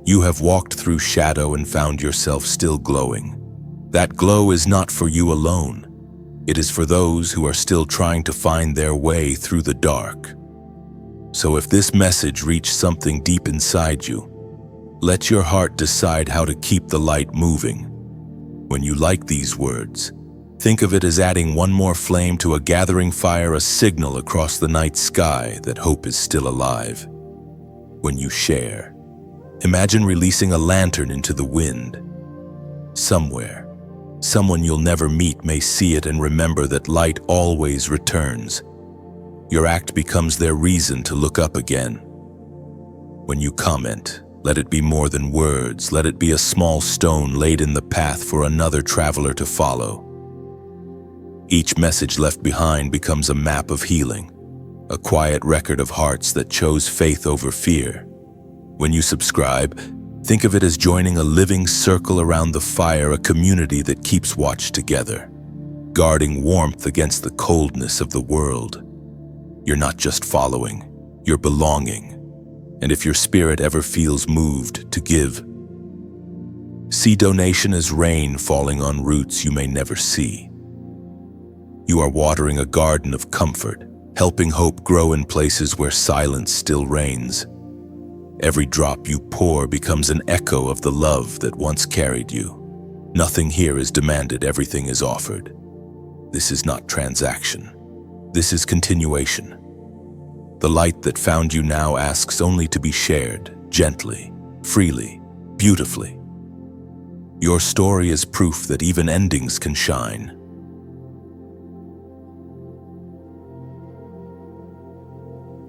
You have walked through shadow and found yourself still glowing. That glow is not for you alone. It is for those who are still trying to find their way through the dark. So if this message reached something deep inside you, let your heart decide how to keep the light moving. When you like these words, think of it as adding one more flame to a gathering fire, a signal across the night sky that hope is still alive. When you share, imagine releasing a lantern into the wind. Somewhere, someone you'll never meet may see it and remember that light always returns. Your act becomes their reason to look up again. When you comment, let it be more than words. Let it be a small stone laid in the path for another traveler to follow. Each message left behind becomes a map of healing, a quiet record of hearts that chose faith over fear. When you subscribe, think of it as joining a living circle around the fire, a community that keeps watch together, guarding warmth against the coldness of the world. You're not just following, you're belonging. And if your spirit ever feels moved to give, see donation as rain falling on roots you may never see. You are watering a garden of comfort, helping hope grow in places where silence still reigns. Every drop you pour becomes an echo of the love that once carried you. Nothing here is demanded, everything is offered. This is not transaction. This is continuation. The light that found you now asks only to be shared, gently, freely, beautifully. Your story is proof that even endings can shine.